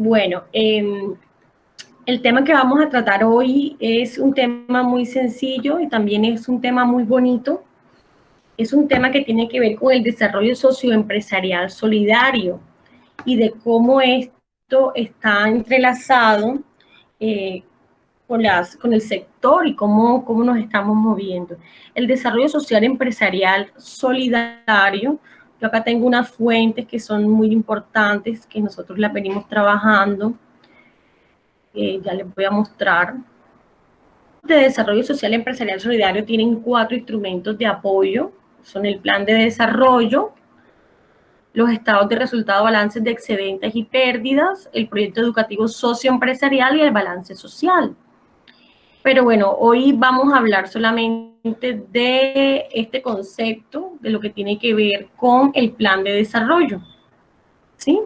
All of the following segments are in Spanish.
Bueno, el tema que vamos a tratar hoy es un tema muy sencillo y también es un tema muy bonito. Es un tema que tiene que ver con el desarrollo socioempresarial solidario y de cómo esto está entrelazado con el sector y cómo nos estamos moviendo. El desarrollo social empresarial solidario, yo acá tengo unas fuentes que son muy importantes, que nosotros las venimos trabajando, ya les voy a mostrar. De desarrollo social empresarial solidario tienen 4 instrumentos de apoyo, son el plan de desarrollo, los estados de resultado, balances de excedentes y pérdidas, el proyecto educativo socioempresarial y el balance social. Pero bueno, hoy vamos a hablar solamente de este concepto, de lo que tiene que ver con el plan de desarrollo, ¿sí?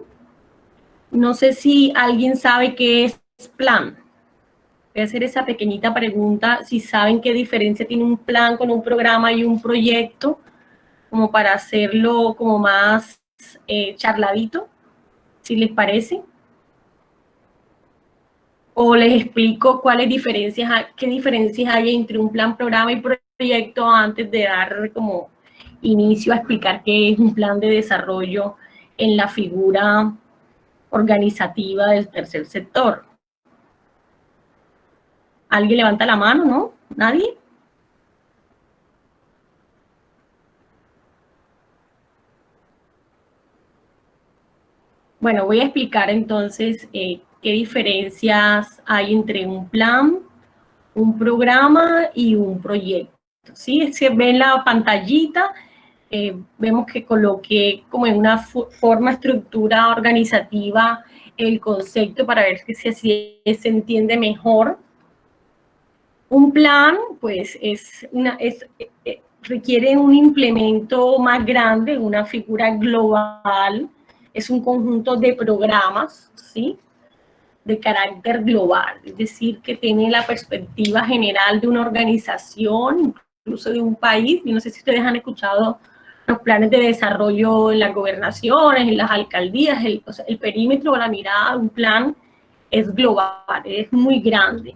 No sé si alguien sabe qué es plan. Voy a hacer esa pequeñita pregunta, si saben qué diferencia tiene un plan con un programa y un proyecto, como para hacerlo como más charladito, si les parece. O les explico qué diferencias hay entre un plan, programa y proyecto antes de dar como inicio a explicar qué es un plan de desarrollo en la figura organizativa del tercer sector. ¿Alguien levanta la mano, no? ¿Nadie? Bueno, voy a explicar entonces qué diferencias hay entre un plan, un programa y un proyecto. ¿Sí? Se ve en la pantallita, vemos que coloqué como en una estructura organizativa el concepto para ver si así se entiende mejor. Un plan, pues, requiere un implemento más grande, una figura global, es un conjunto de programas, ¿sí?, de carácter global, es decir, que tiene la perspectiva general de una organización, incluso de un país. Yo no sé si ustedes han escuchado los planes de desarrollo en las gobernaciones, en las alcaldías, el perímetro o la mirada de un plan es global, es muy grande.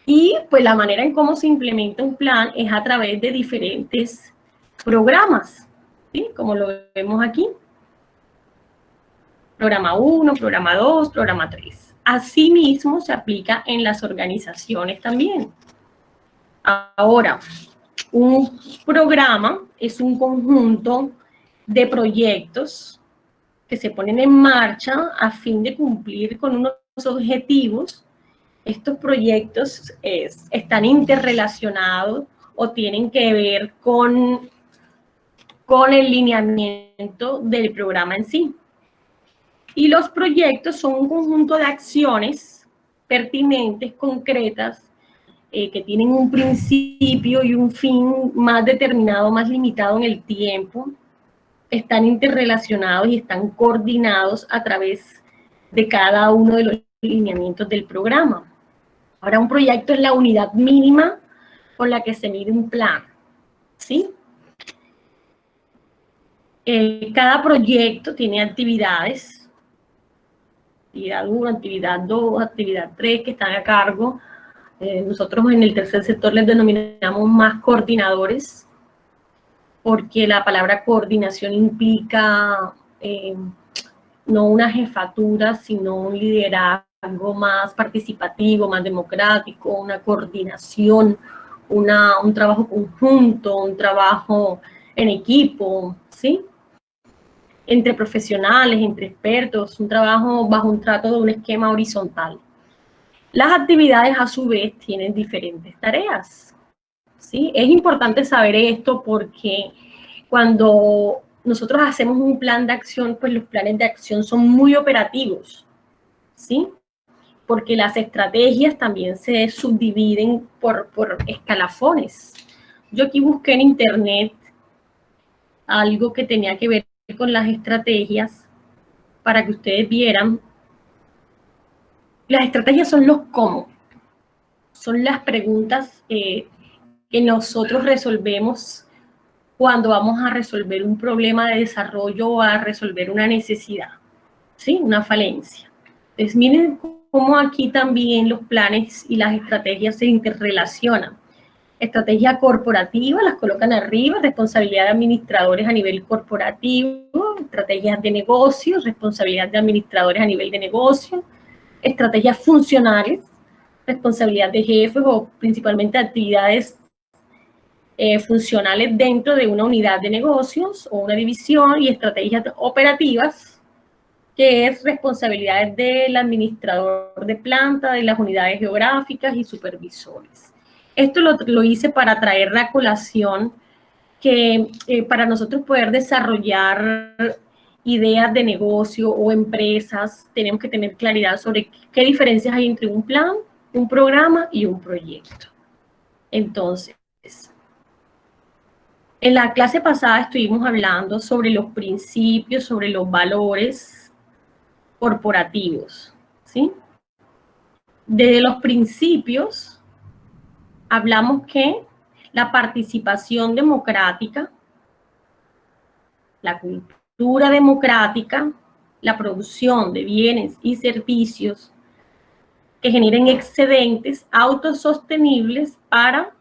Y pues la manera en cómo se implementa un plan es a través de diferentes programas, ¿sí?, como lo vemos aquí. Programa 1, programa 2, programa 3. Asimismo, se aplica en las organizaciones también. Ahora, un programa es un conjunto de proyectos que se ponen en marcha a fin de cumplir con unos objetivos. Estos proyectos están interrelacionados o tienen que ver con el lineamiento del programa en sí. Y los proyectos son un conjunto de acciones pertinentes, concretas, que tienen un principio y un fin más determinado, más limitado en el tiempo, están interrelacionados y están coordinados a través de cada uno de los lineamientos del programa. Ahora, un proyecto es la unidad mínima con la que se mide un plan, ¿sí? Cada proyecto tiene actividades, actividad 1, actividad 2, actividad 3, que están a cargo. Nosotros en el tercer sector les denominamos más coordinadores, porque la palabra coordinación implica no una jefatura, sino un liderazgo más participativo, más democrático, una coordinación, un trabajo conjunto, un trabajo en equipo, ¿sí?, entre profesionales, entre expertos, un trabajo bajo un trato de un esquema horizontal. Las actividades, a su vez, tienen diferentes tareas, ¿sí? Es importante saber esto porque cuando nosotros hacemos un plan de acción, pues los planes de acción son muy operativos, ¿sí?, porque las estrategias también se subdividen por escalafones. Yo aquí busqué en internet algo que tenía que ver con las estrategias para que ustedes vieran. Las estrategias son los cómo, son las preguntas que nosotros resolvemos cuando vamos a resolver un problema de desarrollo o a resolver una necesidad, ¿sí? Una falencia. Entonces, miren cómo aquí también los planes y las estrategias se interrelacionan. Estrategia corporativa, las colocan arriba, responsabilidad de administradores a nivel corporativo, estrategias de negocios, responsabilidad de administradores a nivel de negocio, estrategias funcionales, responsabilidad de jefes o principalmente actividades funcionales dentro de una unidad de negocios o una división, y estrategias operativas, que es responsabilidades del administrador de planta, de las unidades geográficas y supervisores. Esto lo hice para traer la colación que para nosotros poder desarrollar ideas de negocio o empresas, tenemos que tener claridad sobre qué diferencias hay entre un plan, un programa y un proyecto. Entonces, en la clase pasada estuvimos hablando sobre los principios, sobre los valores corporativos, ¿sí? Desde los principios hablamos que la participación democrática, la cultura democrática, la producción de bienes y servicios que generen excedentes autosostenibles para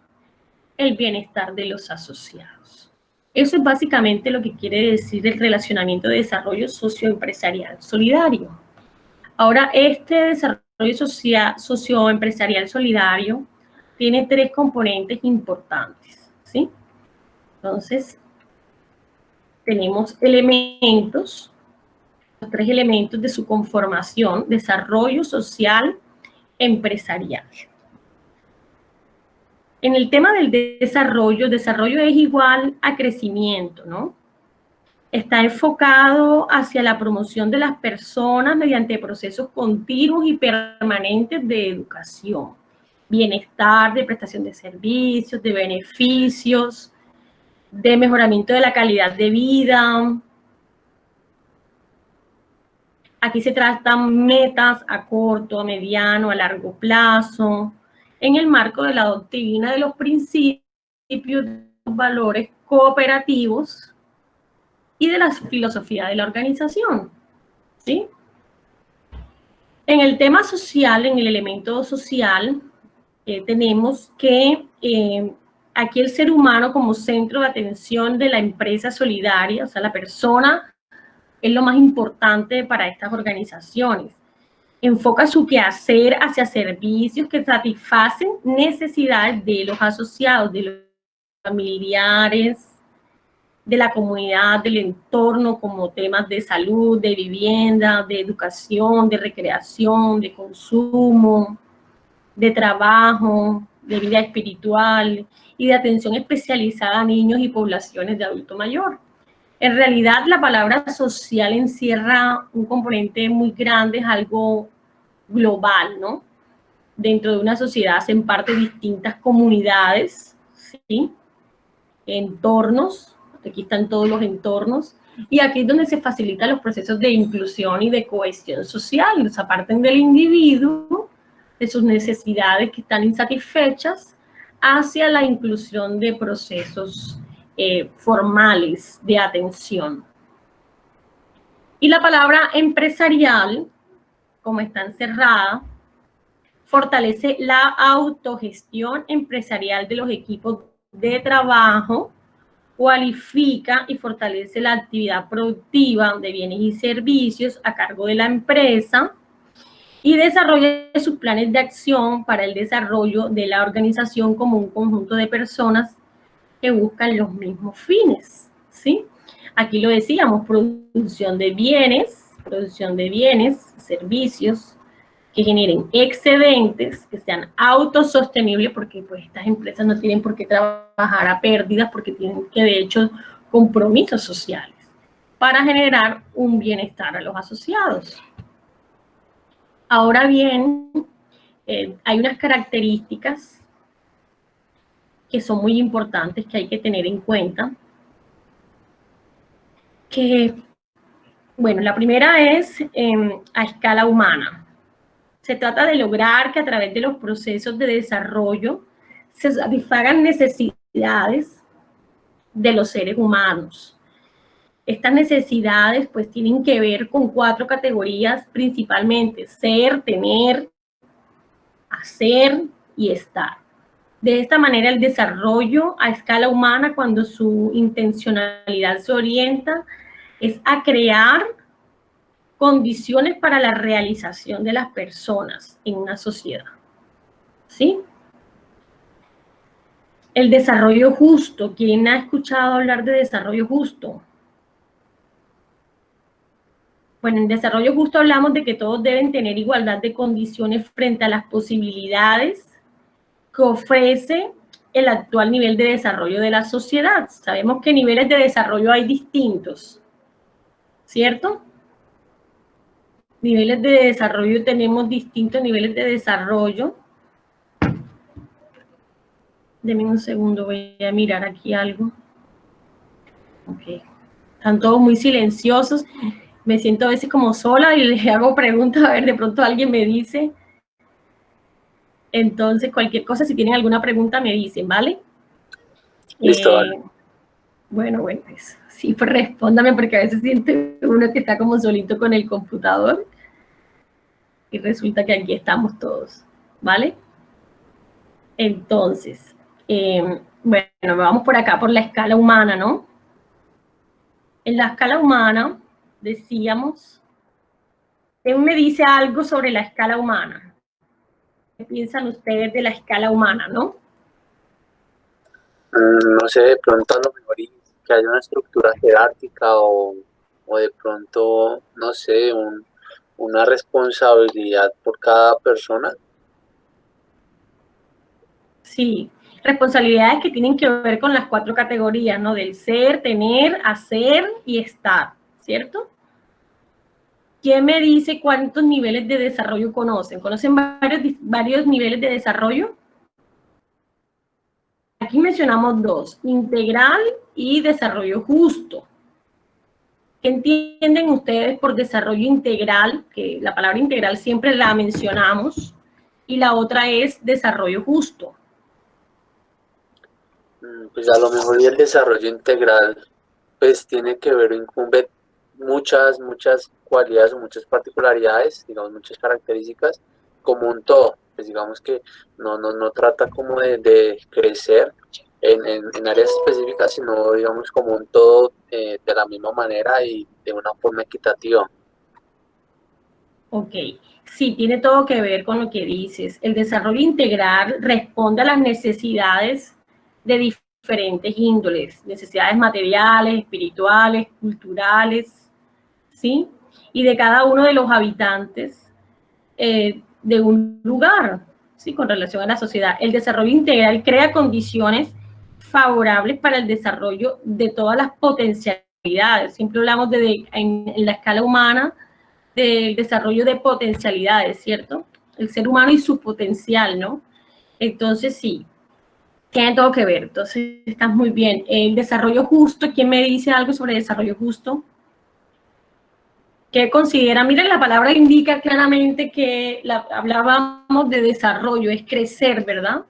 el bienestar de los asociados. Eso es básicamente lo que quiere decir el relacionamiento de desarrollo socioempresarial solidario. Ahora, este desarrollo socioempresarial solidario tiene tres componentes importantes, ¿sí? Entonces, tenemos elementos, los tres elementos de su conformación: desarrollo social empresarial. En el tema del desarrollo es igual a crecimiento, ¿no? Está enfocado hacia la promoción de las personas mediante procesos continuos y permanentes de educación, bienestar, de prestación de servicios, de beneficios, de mejoramiento de la calidad de vida. Aquí se tratan metas a corto, a mediano, a largo plazo, en el marco de la doctrina de los principios, de los valores cooperativos y de la filosofía de la organización, ¿sí? En el tema social, en el elemento social, tenemos que aquí el ser humano como centro de atención de la empresa solidaria, o sea, la persona es lo más importante para estas organizaciones. Enfoca su quehacer hacia servicios que satisfacen necesidades de los asociados, de los familiares, de la comunidad, del entorno, como temas de salud, de vivienda, de educación, de recreación, de consumo, de trabajo, de vida espiritual y de atención especializada a niños y poblaciones de adulto mayor. En realidad, la palabra social encierra un componente muy grande, es algo global, ¿no? Dentro de una sociedad hacen parte distintas comunidades, ¿sí? Entornos, aquí están todos los entornos, y aquí es donde se facilitan los procesos de inclusión y de cohesión social, o sea, parten del individuo, de sus necesidades que están insatisfechas, hacia la inclusión de procesos formales de atención. Y la palabra empresarial, como está encerrada, fortalece la autogestión empresarial de los equipos de trabajo, cualifica y fortalece la actividad productiva de bienes y servicios a cargo de la empresa y desarrolla sus planes de acción para el desarrollo de la organización como un conjunto de personas que buscan los mismos fines, ¿sí? Aquí lo decíamos, producción de bienes, servicios que generen excedentes, que sean autosostenibles, porque pues estas empresas no tienen por qué trabajar a pérdidas, porque tienen que, de hecho, compromisos sociales para generar un bienestar a los asociados. Ahora bien, hay unas características que son muy importantes que hay que tener en cuenta, que, bueno, la primera es a escala humana. Se trata de lograr que a través de los procesos de desarrollo se satisfagan necesidades de los seres humanos. Estas necesidades pues tienen que ver con 4 categorías principalmente: ser, tener, hacer y estar. De esta manera, el desarrollo a escala humana, cuando su intencionalidad se orienta, es a crear condiciones para la realización de las personas en una sociedad. ¿Sí? El desarrollo justo. ¿Quién ha escuchado hablar de desarrollo justo? Bueno, en desarrollo justo hablamos de que todos deben tener igualdad de condiciones frente a las posibilidades que ofrece el actual nivel de desarrollo de la sociedad. Sabemos que niveles de desarrollo hay distintos, ¿cierto? Niveles de desarrollo, tenemos distintos niveles de desarrollo. Denme un segundo, voy a mirar aquí algo. Ok. Están todos muy silenciosos. Me siento a veces como sola y les hago preguntas, a ver, de pronto alguien me dice. Entonces, cualquier cosa, si tienen alguna pregunta, me dicen, ¿vale? Listo, vale. Bueno, pues sí, pues respóndame, porque a veces siente uno que está como solito con el computador y resulta que aquí estamos todos, ¿vale? Entonces, bueno, vamos por acá, por la escala humana, ¿no? En la escala humana, decíamos, ¿quién me dice algo sobre la escala humana? ¿Qué piensan ustedes de la escala humana, no? No sé, de pronto a lo mejor que haya una estructura jerárquica o de pronto, no sé, una responsabilidad por cada persona. Sí, responsabilidades que tienen que ver con las 4 categorías, ¿no? Del ser, tener, hacer y estar, ¿cierto? ¿Quién me dice cuántos niveles de desarrollo conocen? ¿Conocen varios niveles de desarrollo? Aquí mencionamos 2, integral y desarrollo justo. ¿Qué entienden ustedes por desarrollo integral? Que la palabra integral siempre la mencionamos. Y la otra es desarrollo justo. Pues a lo mejor y el desarrollo integral pues tiene que ver, incumbe muchas cualidades o muchas particularidades, digamos, muchas características, como un todo. Pues digamos que no trata como de crecer en áreas específicas, sino digamos como un todo de la misma manera y de una forma equitativa. Ok, sí, tiene todo que ver con lo que dices. El desarrollo integral responde a las necesidades de diferentes índoles, necesidades materiales, espirituales, culturales, ¿sí? Y de cada uno de los habitantes de un lugar, ¿sí? Con relación a la sociedad. El desarrollo integral crea condiciones favorables para el desarrollo de todas las potencialidades. Siempre hablamos en la escala humana del desarrollo de potencialidades, ¿cierto? El ser humano y su potencial, ¿no? Entonces, sí, tiene todo que ver. Entonces, estás muy bien. El desarrollo justo, ¿quién me dice algo sobre desarrollo justo? ¿Qué considera? Miren, la palabra indica claramente que hablábamos de desarrollo, es crecer, ¿verdad?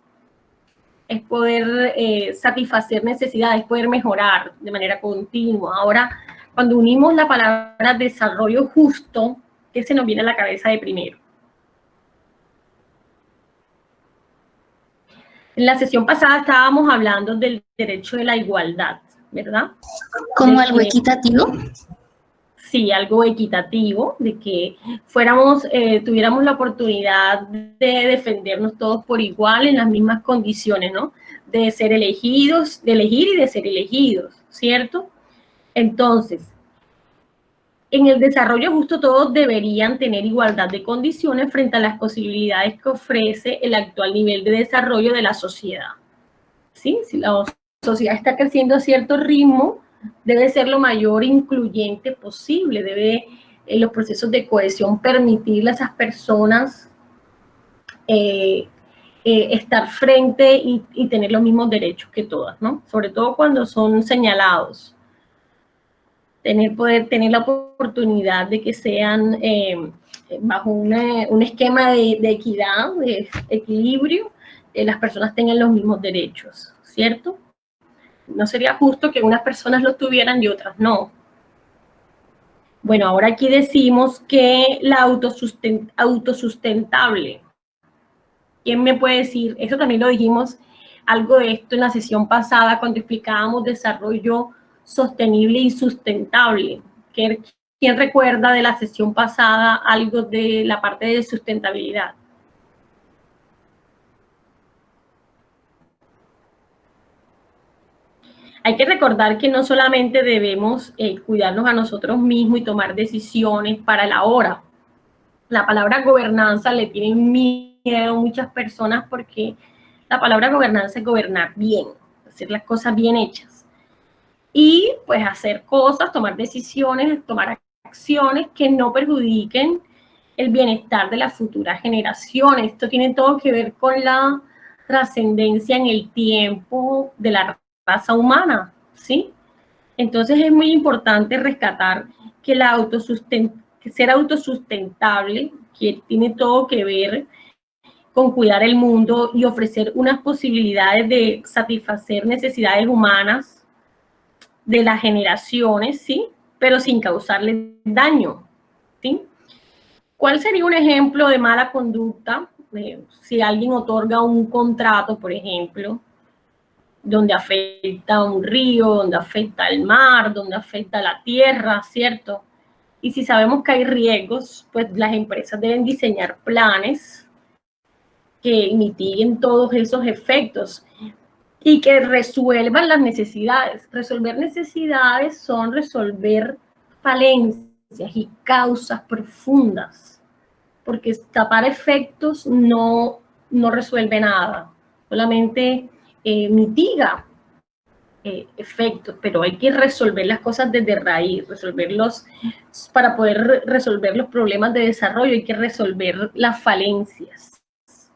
Es poder satisfacer necesidades, poder mejorar de manera continua. Ahora, cuando unimos la palabra desarrollo justo, ¿qué se nos viene a la cabeza de primero? En la sesión pasada estábamos hablando del derecho de la igualdad, ¿verdad? ¿Como algo equitativo? Sí, algo equitativo, de que tuviéramos la oportunidad de defendernos todos por igual en las mismas condiciones, ¿no? De ser elegidos, de elegir y de ser elegidos, ¿cierto? Entonces, en el desarrollo justo todos deberían tener igualdad de condiciones frente a las posibilidades que ofrece el actual nivel de desarrollo de la sociedad. ¿Sí? Si la sociedad está creciendo a cierto ritmo, debe ser lo mayor incluyente posible, debe los procesos de cohesión permitirle a esas personas estar frente y tener los mismos derechos que todas, ¿no? Sobre todo cuando son señalados. Poder tener la oportunidad de que sean bajo un esquema de equidad, de equilibrio, las personas tengan los mismos derechos, ¿cierto? No sería justo que unas personas los tuvieran y otras no. Bueno, ahora aquí decimos que la autosustentable. ¿Quién me puede decir? Eso también lo dijimos, algo de esto en la sesión pasada cuando explicábamos desarrollo sostenible y sustentable. ¿Quién recuerda de la sesión pasada algo de la parte de sustentabilidad? Hay que recordar que no solamente debemos cuidarnos a nosotros mismos y tomar decisiones para el ahora. La palabra gobernanza le tienen miedo a muchas personas porque la palabra gobernanza es gobernar bien, hacer las cosas bien hechas. Y pues hacer cosas, tomar decisiones, tomar acciones que no perjudiquen el bienestar de las futuras generaciones. Esto tiene todo que ver con la trascendencia en el tiempo de la raza humana, ¿sí? Entonces es muy importante rescatar que ser autosustentable, que tiene todo que ver con cuidar el mundo y ofrecer unas posibilidades de satisfacer necesidades humanas de las generaciones, ¿sí? Pero sin causarles daño, ¿sí? ¿Cuál sería un ejemplo de mala conducta? Si alguien otorga un contrato, por ejemplo, donde afecta a un río, donde afecta al mar, donde afecta a la tierra, ¿cierto? Y si sabemos que hay riesgos, pues las empresas deben diseñar planes que mitiguen todos esos efectos y que resuelvan las necesidades. Resolver necesidades son resolver falencias y causas profundas, porque tapar efectos no resuelve nada, solamente mitiga efectos, pero hay que resolver las cosas desde raíz, para poder resolver los problemas de desarrollo, hay que resolver las falencias.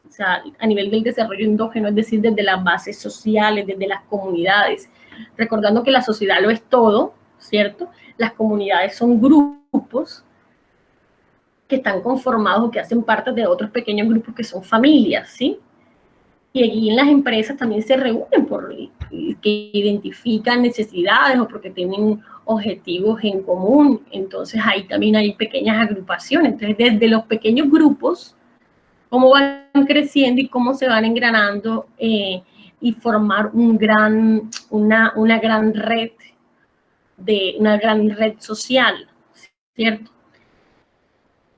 O sea, a nivel del desarrollo endógeno, es decir, desde las bases sociales, desde las comunidades, recordando que la sociedad lo es todo, ¿cierto? Las comunidades son grupos que están conformados o que hacen parte de otros pequeños grupos que son familias, ¿sí? Y allí en las empresas también se reúnen que identifican necesidades o porque tienen objetivos en común. Entonces ahí también hay pequeñas agrupaciones. Entonces desde los pequeños grupos, cómo van creciendo y cómo se van engranando y formar una gran red social, ¿cierto?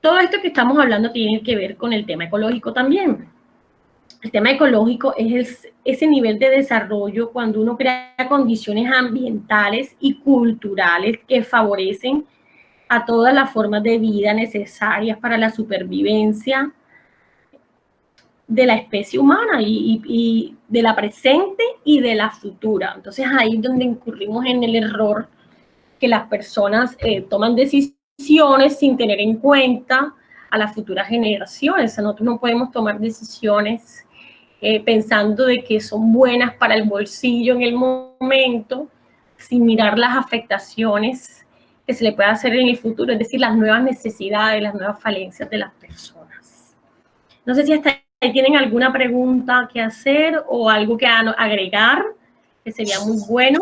Todo esto que estamos hablando tiene que ver con el tema ecológico también. El tema ecológico es ese nivel de desarrollo cuando uno crea condiciones ambientales y culturales que favorecen a todas las formas de vida necesarias para la supervivencia de la especie humana y de la presente y de la futura. Entonces ahí es donde incurrimos en el error que las personas toman decisiones sin tener en cuenta a las futuras generaciones. O sea, nosotros no podemos tomar decisiones pensando de que son buenas para el bolsillo en el momento, sin mirar las afectaciones que se le puede hacer en el futuro, es decir, las nuevas necesidades, las nuevas falencias de las personas. No sé si hasta ahí tienen alguna pregunta que hacer o algo que agregar, que sería muy bueno.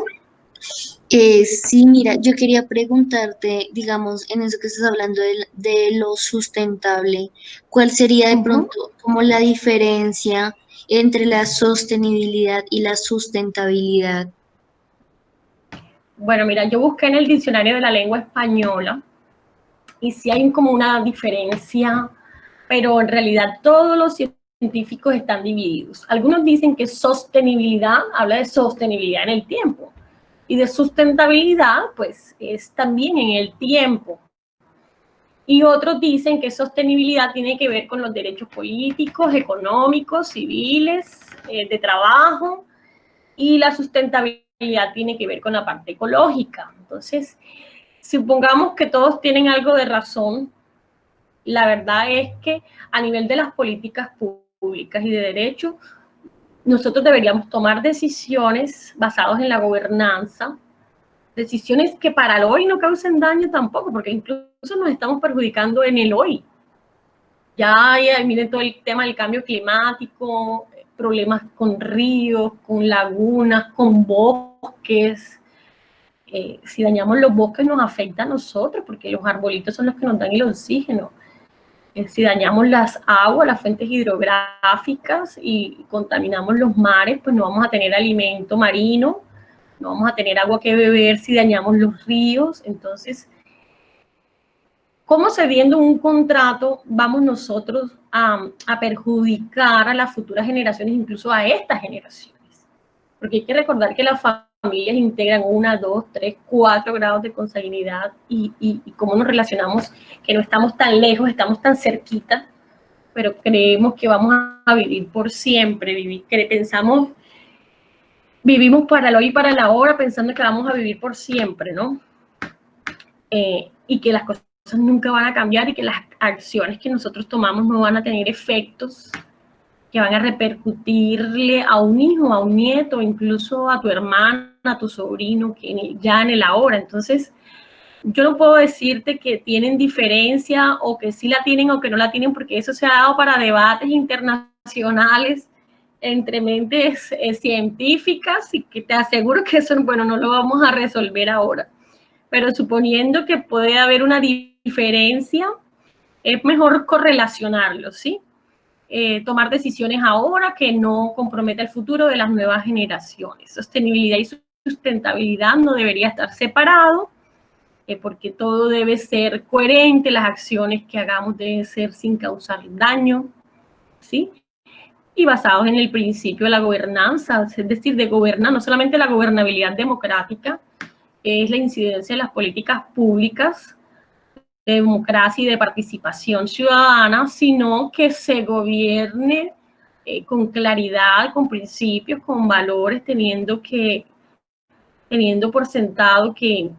Sí, mira, yo quería preguntarte, digamos, en eso que estás hablando de lo sustentable, ¿cuál sería de pronto como la diferencia entre la sostenibilidad y la sustentabilidad? Bueno, mira, yo busqué en el diccionario de la lengua española y sí hay como una diferencia, pero en realidad todos los científicos están divididos. Algunos dicen que sostenibilidad habla de sostenibilidad en el tiempo y de sustentabilidad, pues es también en el tiempo. Y otros dicen que sostenibilidad tiene que ver con los derechos políticos, económicos, civiles, de trabajo, y la sustentabilidad tiene que ver con la parte ecológica. Entonces, supongamos que todos tienen algo de razón, la verdad es que a nivel de las políticas públicas y de derecho, nosotros deberíamos tomar decisiones basadas en la gobernanza, decisiones que para el hoy no causen daño tampoco, porque incluso nos estamos perjudicando en el hoy. Ya miren todo el tema del cambio climático, problemas con ríos, con lagunas, con bosques, Si dañamos los bosques nos afecta a nosotros, porque los arbolitos son los que nos dan el oxígeno. Si dañamos las aguas, las fuentes hidrográficas y contaminamos los mares, pues no vamos a tener alimento marino, no vamos a tener agua que beber si dañamos los ríos. Entonces, ¿cómo cediendo un contrato vamos nosotros a perjudicar a las futuras generaciones, incluso a estas generaciones? Porque hay que recordar que las familias integran 1, 2, 3, 4 grados de consanguinidad y cómo nos relacionamos, que no estamos tan lejos, estamos tan cerquita, pero creemos que vamos a vivir por siempre, vivimos para el hoy y para la hora pensando que vamos a vivir por siempre, ¿no? Y que las cosas nunca van a cambiar y que las acciones que nosotros tomamos no van a tener efectos que van a repercutirle a un hijo, a un nieto, incluso a tu hermana, a tu sobrino, que ya en el ahora. Entonces, yo no puedo decirte que tienen diferencia o que sí la tienen o que no la tienen, porque eso se ha dado para debates internacionales entre mentes científicas, y que te aseguro que eso, bueno, no lo vamos a resolver ahora. Pero suponiendo que puede haber una diferencia, es mejor correlacionarlo, ¿sí? Tomar decisiones ahora que no comprometa el futuro de las nuevas generaciones. Sostenibilidad y sustentabilidad no debería estar separado, porque todo debe ser coherente, las acciones que hagamos deben ser sin causar daño, ¿sí? Y basados en el principio de la gobernanza, es decir, de gobernar, no solamente la gobernabilidad democrática, es la incidencia de las políticas públicas, de democracia y de participación ciudadana, sino que se gobierne con claridad, con principios, con valores, teniendo por sentado que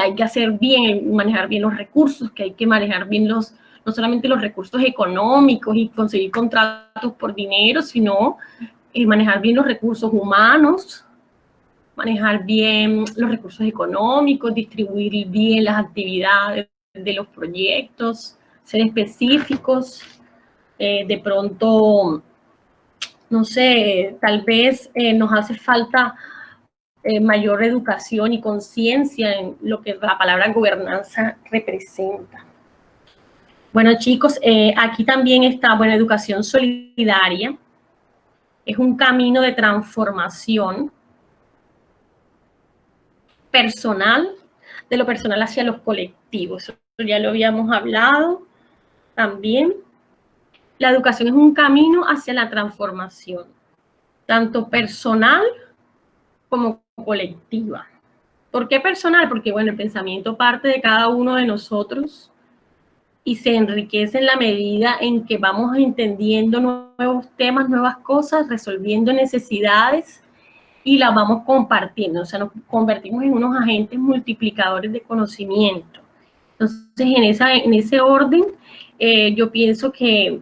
hay que hacer bien, manejar bien los recursos, que hay que manejar bien no solamente los recursos económicos y conseguir contratos por dinero, sino manejar bien los recursos humanos, manejar bien los recursos económicos, distribuir bien las actividades de los proyectos, ser específicos, de pronto, no sé, tal vez nos hace falta mayor educación y conciencia en lo que la palabra gobernanza representa. Bueno, chicos, aquí también está, bueno, educación solidaria. Es un camino de transformación personal, de lo personal hacia los colectivos. Eso ya lo habíamos hablado también. La educación es un camino hacia la transformación, tanto personal como colectiva. ¿Por qué personal? Porque, bueno, el pensamiento parte de cada uno de nosotros y se enriquece en la medida en que vamos entendiendo nuevos temas, nuevas cosas, resolviendo necesidades y las vamos compartiendo. O sea, nos convertimos en unos agentes multiplicadores de conocimiento. Entonces, en ese orden, yo pienso que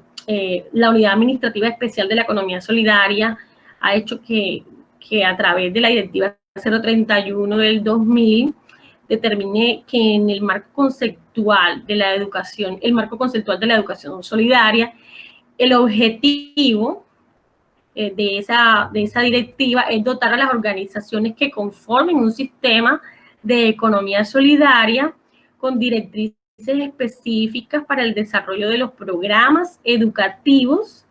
la Unidad Administrativa Especial de la Economía Solidaria ha hecho que a través de la Directiva 031 del 2000 determine que en el marco conceptual de la educación, solidaria, el objetivo de esa directiva es dotar a las organizaciones que conformen un sistema de economía solidaria con directrices específicas para el desarrollo de los programas educativos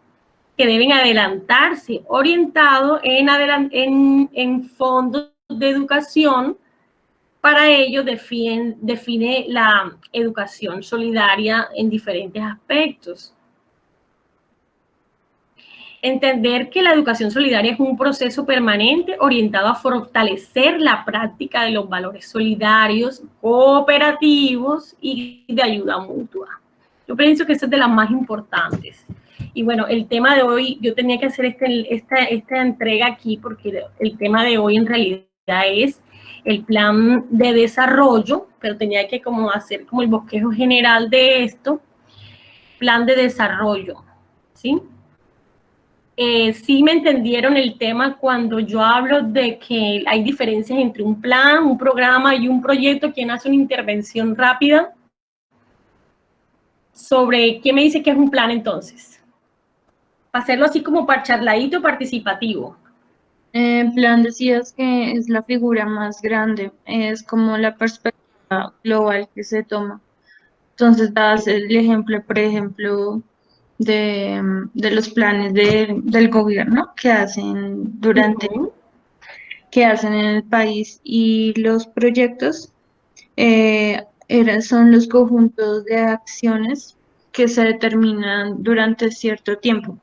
que deben adelantarse, orientado en fondos de educación. Para ello define la educación solidaria en diferentes aspectos. Entender que la educación solidaria es un proceso permanente orientado a fortalecer la práctica de los valores solidarios, cooperativos y de ayuda mutua. Yo pienso que eso es de las más importantes. Y bueno, el tema de hoy, yo tenía que hacer esta entrega aquí porque el tema de hoy en realidad es el plan de desarrollo, pero tenía que hacer el bosquejo general de esto. Plan de desarrollo, ¿sí? Sí me entendieron el tema cuando yo hablo de que hay diferencias entre un plan, un programa y un proyecto. ¿Quién hace una intervención rápida sobre qué me dice que es un plan entonces? Para hacerlo así como para charladito participativo. En plan, decías que es la figura más grande, es como la perspectiva global que se toma. Entonces, das el ejemplo, por ejemplo, de los planes del gobierno Ujú. que hacen en el país y los proyectos son los conjuntos de acciones que se determinan durante cierto tiempo.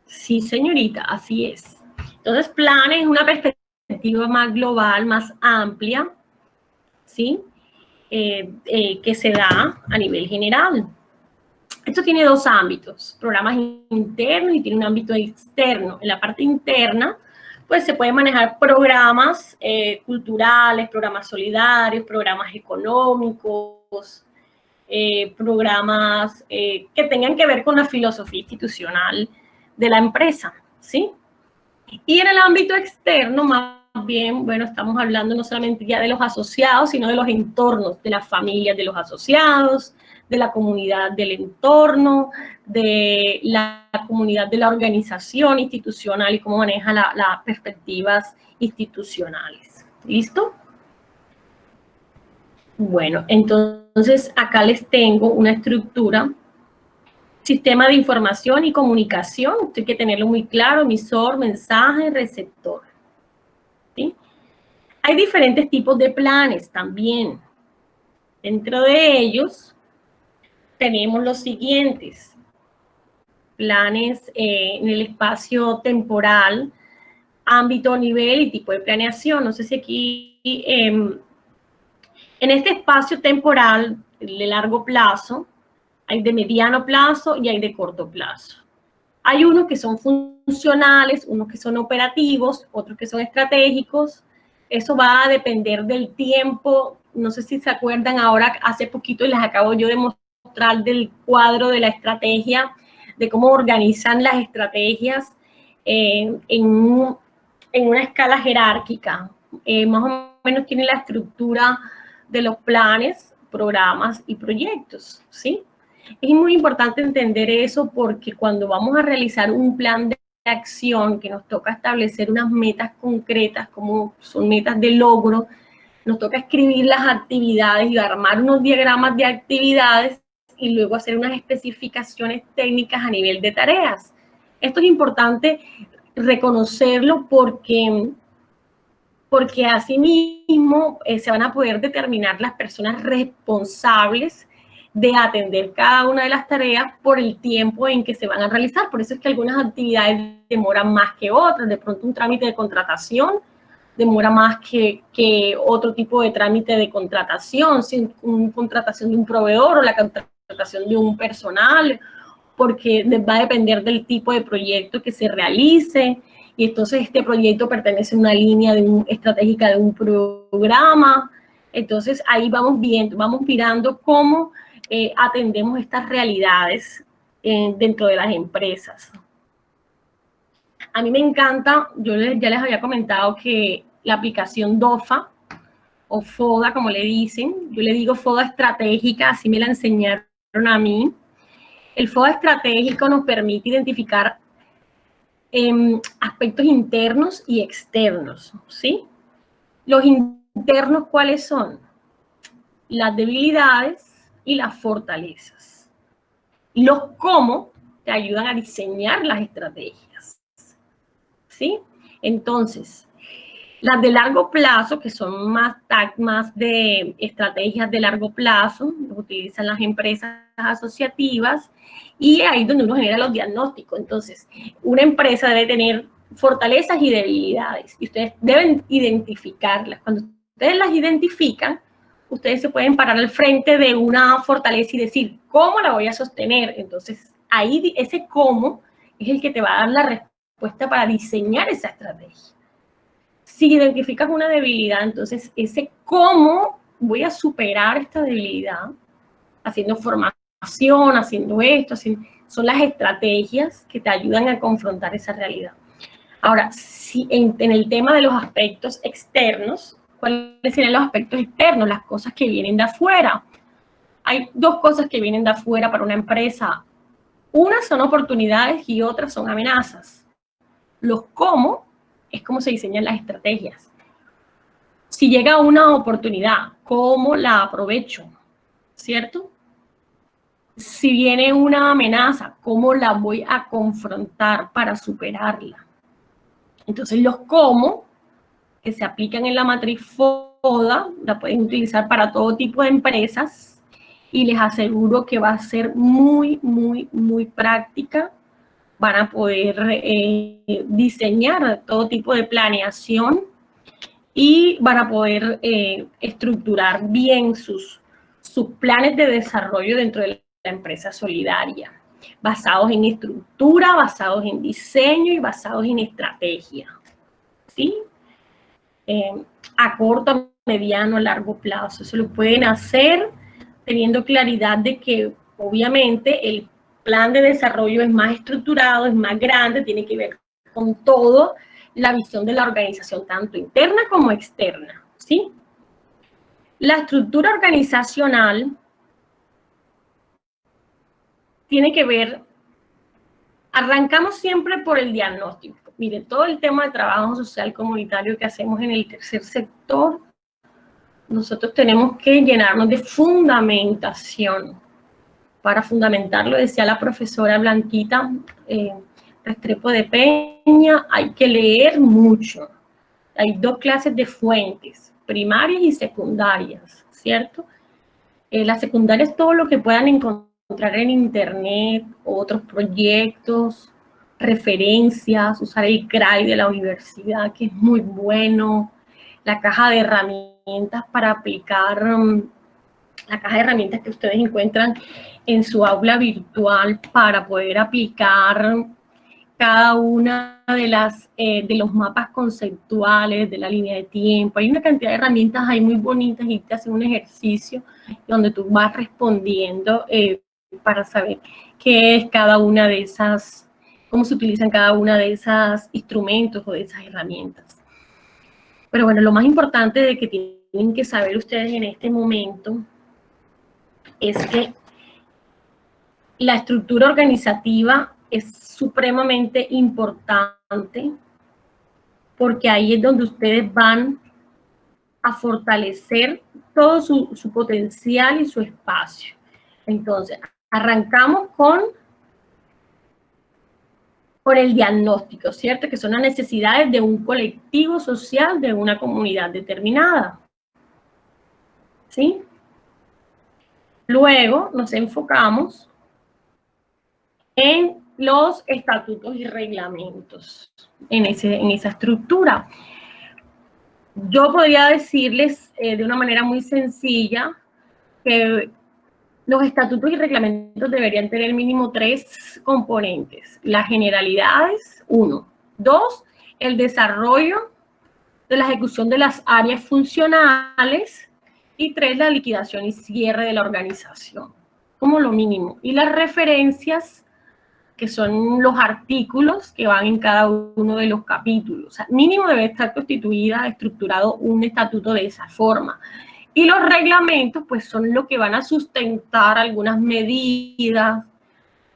Sí, señorita, así es. Entonces, planes es una perspectiva más global, más amplia, ¿sí? Que se da a nivel general. Esto tiene dos ámbitos, programas internos y tiene un ámbito externo. En la parte interna, pues se pueden manejar programas culturales, programas solidarios, programas económicos, programas que tengan que ver con la filosofía institucional de la empresa, ¿sí? Y en el ámbito externo, más bien, bueno, estamos hablando no solamente ya de los asociados, sino de los entornos, de las familias de los asociados, de la comunidad del entorno, de la comunidad de la organización institucional y cómo maneja las perspectivas institucionales. ¿Listo? Bueno, entonces acá les tengo una estructura. Sistema de información y comunicación, esto hay que tenerlo muy claro, emisor, mensaje, receptor. ¿Sí? Hay diferentes tipos de planes también. Dentro de ellos tenemos los siguientes. Planes en el espacio temporal, ámbito, nivel y tipo de planeación. No sé si aquí, en este espacio temporal de largo plazo, hay de mediano plazo y hay de corto plazo. Hay unos que son funcionales, unos que son operativos, otros que son estratégicos. Eso va a depender del tiempo. No sé si se acuerdan ahora, hace poquito les acabo yo de mostrar del cuadro de la estrategia, de cómo organizan las estrategias en una escala jerárquica. Más o menos tiene la estructura de los planes, programas y proyectos, ¿sí? Es muy importante entender eso porque cuando vamos a realizar un plan de acción que nos toca establecer unas metas concretas, como son metas de logro, nos toca escribir las actividades y armar unos diagramas de actividades y luego hacer unas especificaciones técnicas a nivel de tareas. Esto es importante reconocerlo porque asimismo se van a poder determinar las personas responsables de atender cada una de las tareas por el tiempo en que se van a realizar. Por eso es que algunas actividades demoran más que otras. De pronto un trámite de contratación demora más que otro tipo de trámite de contratación, una contratación de un proveedor o la contratación de un personal, porque va a depender del tipo de proyecto que se realice. Y entonces este proyecto pertenece a una línea estratégica de un programa. Entonces ahí vamos viendo, vamos mirando cómo atendemos estas realidades dentro de las empresas. A mí me encanta, ya les había comentado que la aplicación DOFA, o FODA, como le dicen, yo le digo FODA estratégica, así me la enseñaron a mí. El FODA estratégico nos permite identificar aspectos internos y externos, ¿sí? Los internos, ¿cuáles son? Las debilidades y las fortalezas. Los cómo te ayudan a diseñar las estrategias, ¿sí? Entonces, las de largo plazo, que son más de estrategias de largo plazo, lo utilizan las empresas asociativas, y ahí es donde uno genera los diagnósticos. Entonces, una empresa debe tener fortalezas y debilidades, y ustedes deben identificarlas. Cuando ustedes las identifican, ustedes se pueden parar al frente de una fortaleza y decir, ¿cómo la voy a sostener? Entonces, ahí ese cómo es el que te va a dar la respuesta para diseñar esa estrategia. Si identificas una debilidad, entonces ese cómo voy a superar esta debilidad, haciendo formación, haciendo esto, son las estrategias que te ayudan a confrontar esa realidad. Ahora, si en el tema de los aspectos externos, ¿cuáles serían los aspectos externos? Las cosas que vienen de afuera. Hay dos cosas que vienen de afuera para una empresa. Unas son oportunidades y otras son amenazas. Los cómo es cómo se diseñan las estrategias. Si llega una oportunidad, ¿cómo la aprovecho? ¿Cierto? Si viene una amenaza, ¿cómo la voy a confrontar para superarla? Entonces, los cómo que se aplican en la matriz FODA la pueden utilizar para todo tipo de empresas y les aseguro que va a ser muy, muy, muy práctica. Van a poder diseñar todo tipo de planeación y van a poder estructurar bien sus planes de desarrollo dentro de la empresa solidaria, basados en estructura, basados en diseño y basados en estrategia, ¿sí? A corto, mediano, largo plazo. Eso lo pueden hacer teniendo claridad de que obviamente el plan de desarrollo es más estructurado, es más grande, tiene que ver con todo la visión de la organización, tanto interna como externa, ¿sí? La estructura organizacional tiene que ver, arrancamos siempre por el diagnóstico. Mire, todo el tema de trabajo social comunitario que hacemos en el tercer sector, nosotros tenemos que llenarnos de fundamentación. Para fundamentarlo, decía la profesora Blanquita Restrepo de Peña, hay que leer mucho. Hay dos clases de fuentes, primarias y secundarias, ¿cierto? Las secundarias, todo lo que puedan encontrar en internet, otros proyectos, referencias, usar el CRAI de la universidad, que es muy bueno, la caja de herramientas para aplicar, la caja de herramientas que ustedes encuentran en su aula virtual para poder aplicar cada una de los mapas conceptuales, de la línea de tiempo. Hay una cantidad de herramientas ahí muy bonitas y te hacen un ejercicio donde tú vas respondiendo para saber qué es cada una de esas, cómo se utilizan cada una de esas instrumentos o de esas herramientas. Pero bueno, lo más importante de que tienen que saber ustedes en este momento es que la estructura organizativa es supremamente importante porque ahí es donde ustedes van a fortalecer todo su potencial y su espacio. Entonces, arrancamos con el diagnóstico, ¿cierto? Que son las necesidades de un colectivo social, de una comunidad determinada. ¿Sí? Luego nos enfocamos en los estatutos y reglamentos, en esa estructura. Yo podría decirles de una manera muy sencilla que los estatutos y reglamentos deberían tener mínimo 3 componentes. Las generalidades, 1. 2, el desarrollo de la ejecución de las áreas funcionales. Y 3, la liquidación y cierre de la organización, como lo mínimo. Y las referencias, que son los artículos que van en cada uno de los capítulos. O sea, mínimo debe estar constituida, estructurado un estatuto de esa forma. Y los reglamentos, pues, son lo que van a sustentar algunas medidas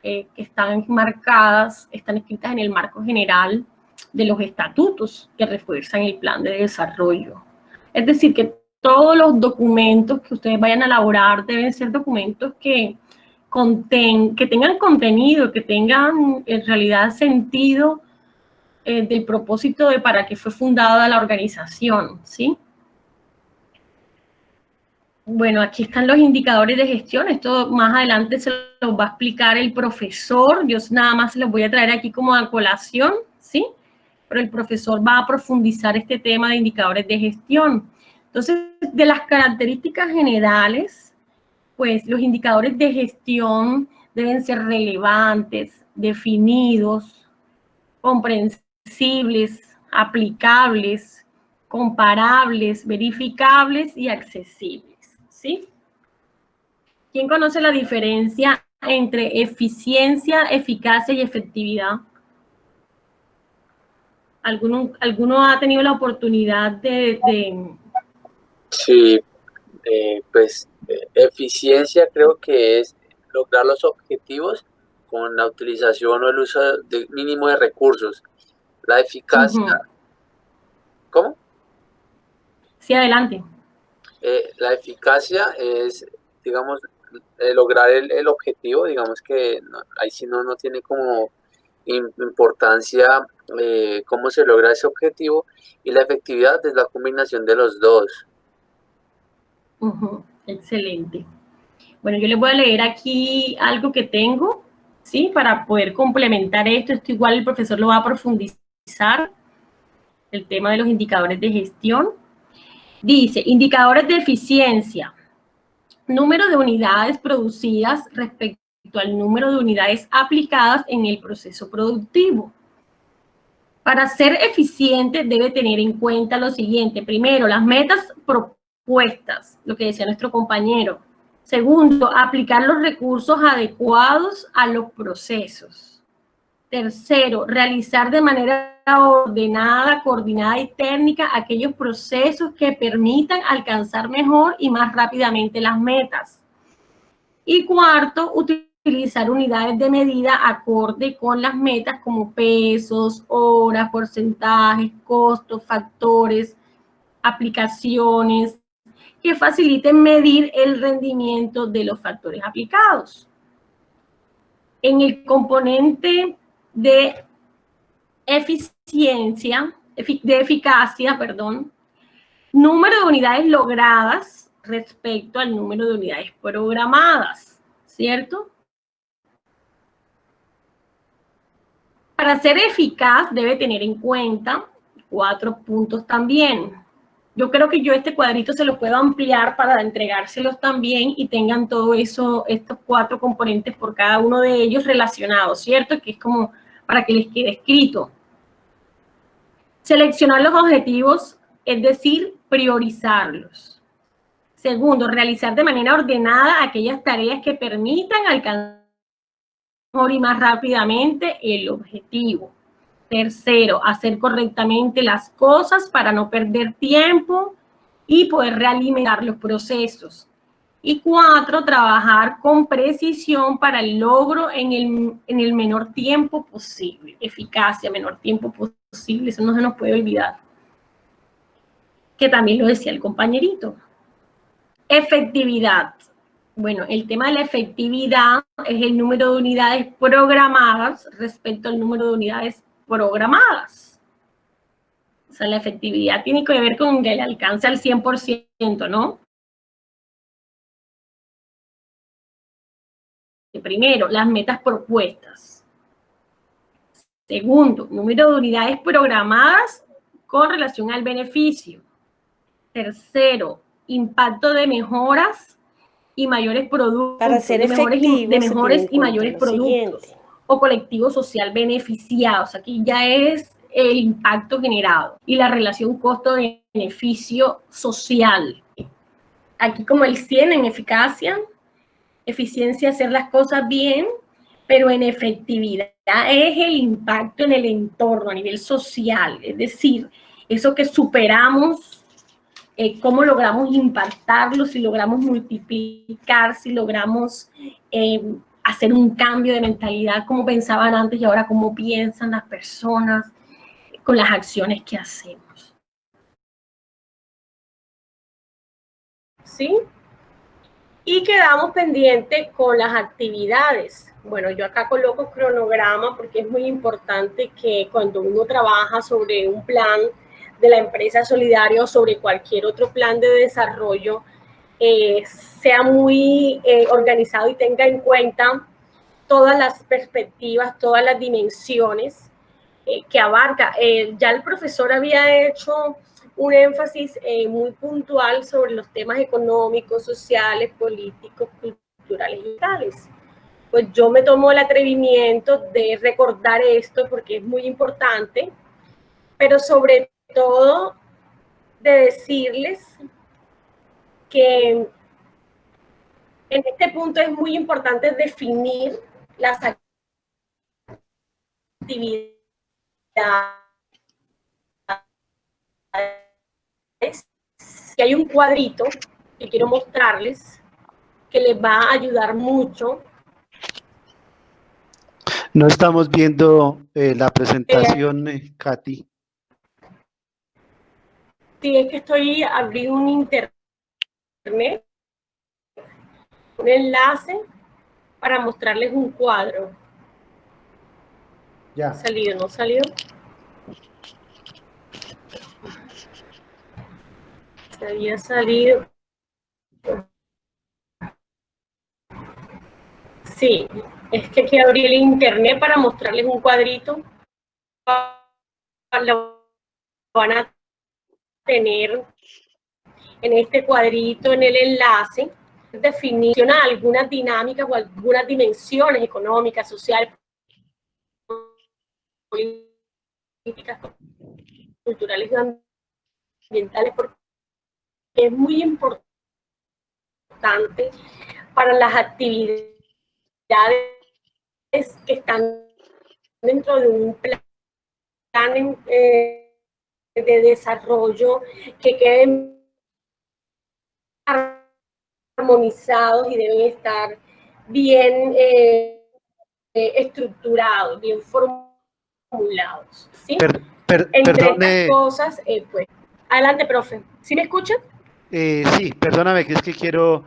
que están marcadas, están escritas en el marco general de los estatutos que refuerzan el plan de desarrollo. Es decir, que todos los documentos que ustedes vayan a elaborar deben ser documentos que tengan contenido, que tengan en realidad sentido del propósito de para qué fue fundada la organización, ¿sí? Bueno, aquí están los indicadores de gestión. Esto más adelante se los va a explicar el profesor. Yo nada más se los voy a traer aquí como a colación, ¿sí? Pero el profesor va a profundizar este tema de indicadores de gestión. Entonces, de las características generales, pues los indicadores de gestión deben ser relevantes, definidos, comprensibles, aplicables, comparables, verificables y accesibles, ¿sí? ¿Quién conoce la diferencia entre eficiencia, eficacia y efectividad? ¿Alguno ha tenido la oportunidad de... Sí, pues eficiencia creo que es lograr los objetivos con la utilización o el uso mínimo de recursos. La eficacia, ¿cómo? Sí, adelante. La eficacia es, digamos, lograr el objetivo, digamos que ahí sí no tiene como importancia cómo se logra ese objetivo, y la efectividad es la combinación de los dos. Excelente. Bueno, yo les voy a leer aquí algo que tengo, ¿sí? Para poder complementar esto. Esto igual el profesor lo va a profundizar, el tema de los indicadores de gestión. Dice, indicadores de eficiencia. Número de unidades producidas respecto al número de unidades aplicadas en el proceso productivo. Para ser eficiente debe tener en cuenta lo siguiente. Primero, las metas propuestas, lo que decía nuestro compañero. Segundo, aplicar los recursos adecuados a los procesos. Tercero, realizar de manera ordenada, coordinada y técnica aquellos procesos que permitan alcanzar mejor y más rápidamente las metas. Y cuarto, utilizar unidades de medida acorde con las metas como pesos, horas, porcentajes, costos, factores, aplicaciones, que faciliten medir el rendimiento de los factores aplicados. En el componente de eficiencia, de eficacia, número de unidades logradas respecto al número de unidades programadas, ¿cierto? Para ser eficaz debe tener en cuenta 4 puntos también. Yo creo que yo este cuadrito se lo puedo ampliar para entregárselos también y tengan todo eso, estos 4 componentes por cada uno de ellos relacionados, ¿cierto? Que es como para que les quede escrito. Seleccionar los objetivos, es decir, priorizarlos. Segundo, realizar de manera ordenada aquellas tareas que permitan alcanzar mejor y más rápidamente el objetivo. Tercero, hacer correctamente las cosas para no perder tiempo y poder realimentar los procesos. Y 4, trabajar con precisión para el logro en el menor tiempo posible. Eficacia, menor tiempo posible, eso no se nos puede olvidar. Que también lo decía el compañerito. Efectividad. Bueno, el tema de la efectividad es el número de unidades programadas respecto al número de unidades programadas. O sea, la efectividad tiene que ver con el alcance al 100%, ¿no? Primero, las metas propuestas. Segundo, número de unidades programadas con relación al beneficio. Tercero, impacto de mejoras y mayores productos. Para ser efectivo, de mejores y mayores productos o colectivo social beneficiados. Aquí ya es el impacto generado y la relación costo-beneficio social. Aquí como el 100 en eficacia, eficiencia, hacer las cosas bien, pero en efectividad es el impacto en el entorno a nivel social, es decir, eso que superamos, cómo logramos impactarlo, si logramos multiplicar, si logramos hacer un cambio de mentalidad, cómo pensaban antes y ahora cómo piensan las personas con las acciones que hacemos. ¿Sí? Y quedamos pendientes con las actividades. Bueno, yo acá coloco cronograma porque es muy importante que cuando uno trabaja sobre un plan de la empresa solidaria o sobre cualquier otro plan de desarrollo, sea muy organizado y tenga en cuenta todas las perspectivas, todas las dimensiones que abarca. Ya el profesor había hecho un énfasis muy puntual sobre los temas económicos, sociales, políticos, culturales y legales. Pues yo me tomo el atrevimiento de recordar esto porque es muy importante, pero sobre todo de decirles que en este punto es muy importante definir las actividades que hay un cuadrito que quiero mostrarles que les va a ayudar mucho. No estamos viendo la presentación, Katy. Sí, es que abrí un internet, un enlace para mostrarles un cuadro. Ya. ¿Ha salido? ¿No salió? Se había salido. Sí, es que aquí abrí el internet para mostrarles un cuadrito. Lo van a tener en este cuadrito, en el enlace, definición a algunas dinámicas o algunas dimensiones económicas, sociales, políticas, culturales y ambientales, porque es muy importante para las actividades que están dentro de un plan de desarrollo que queden armonizados y deben estar bien estructurados, bien formulados, ¿sí? Entre estas cosas, pues, adelante, profe. ¿Sí me escuchan? Sí, perdóname, que es que quiero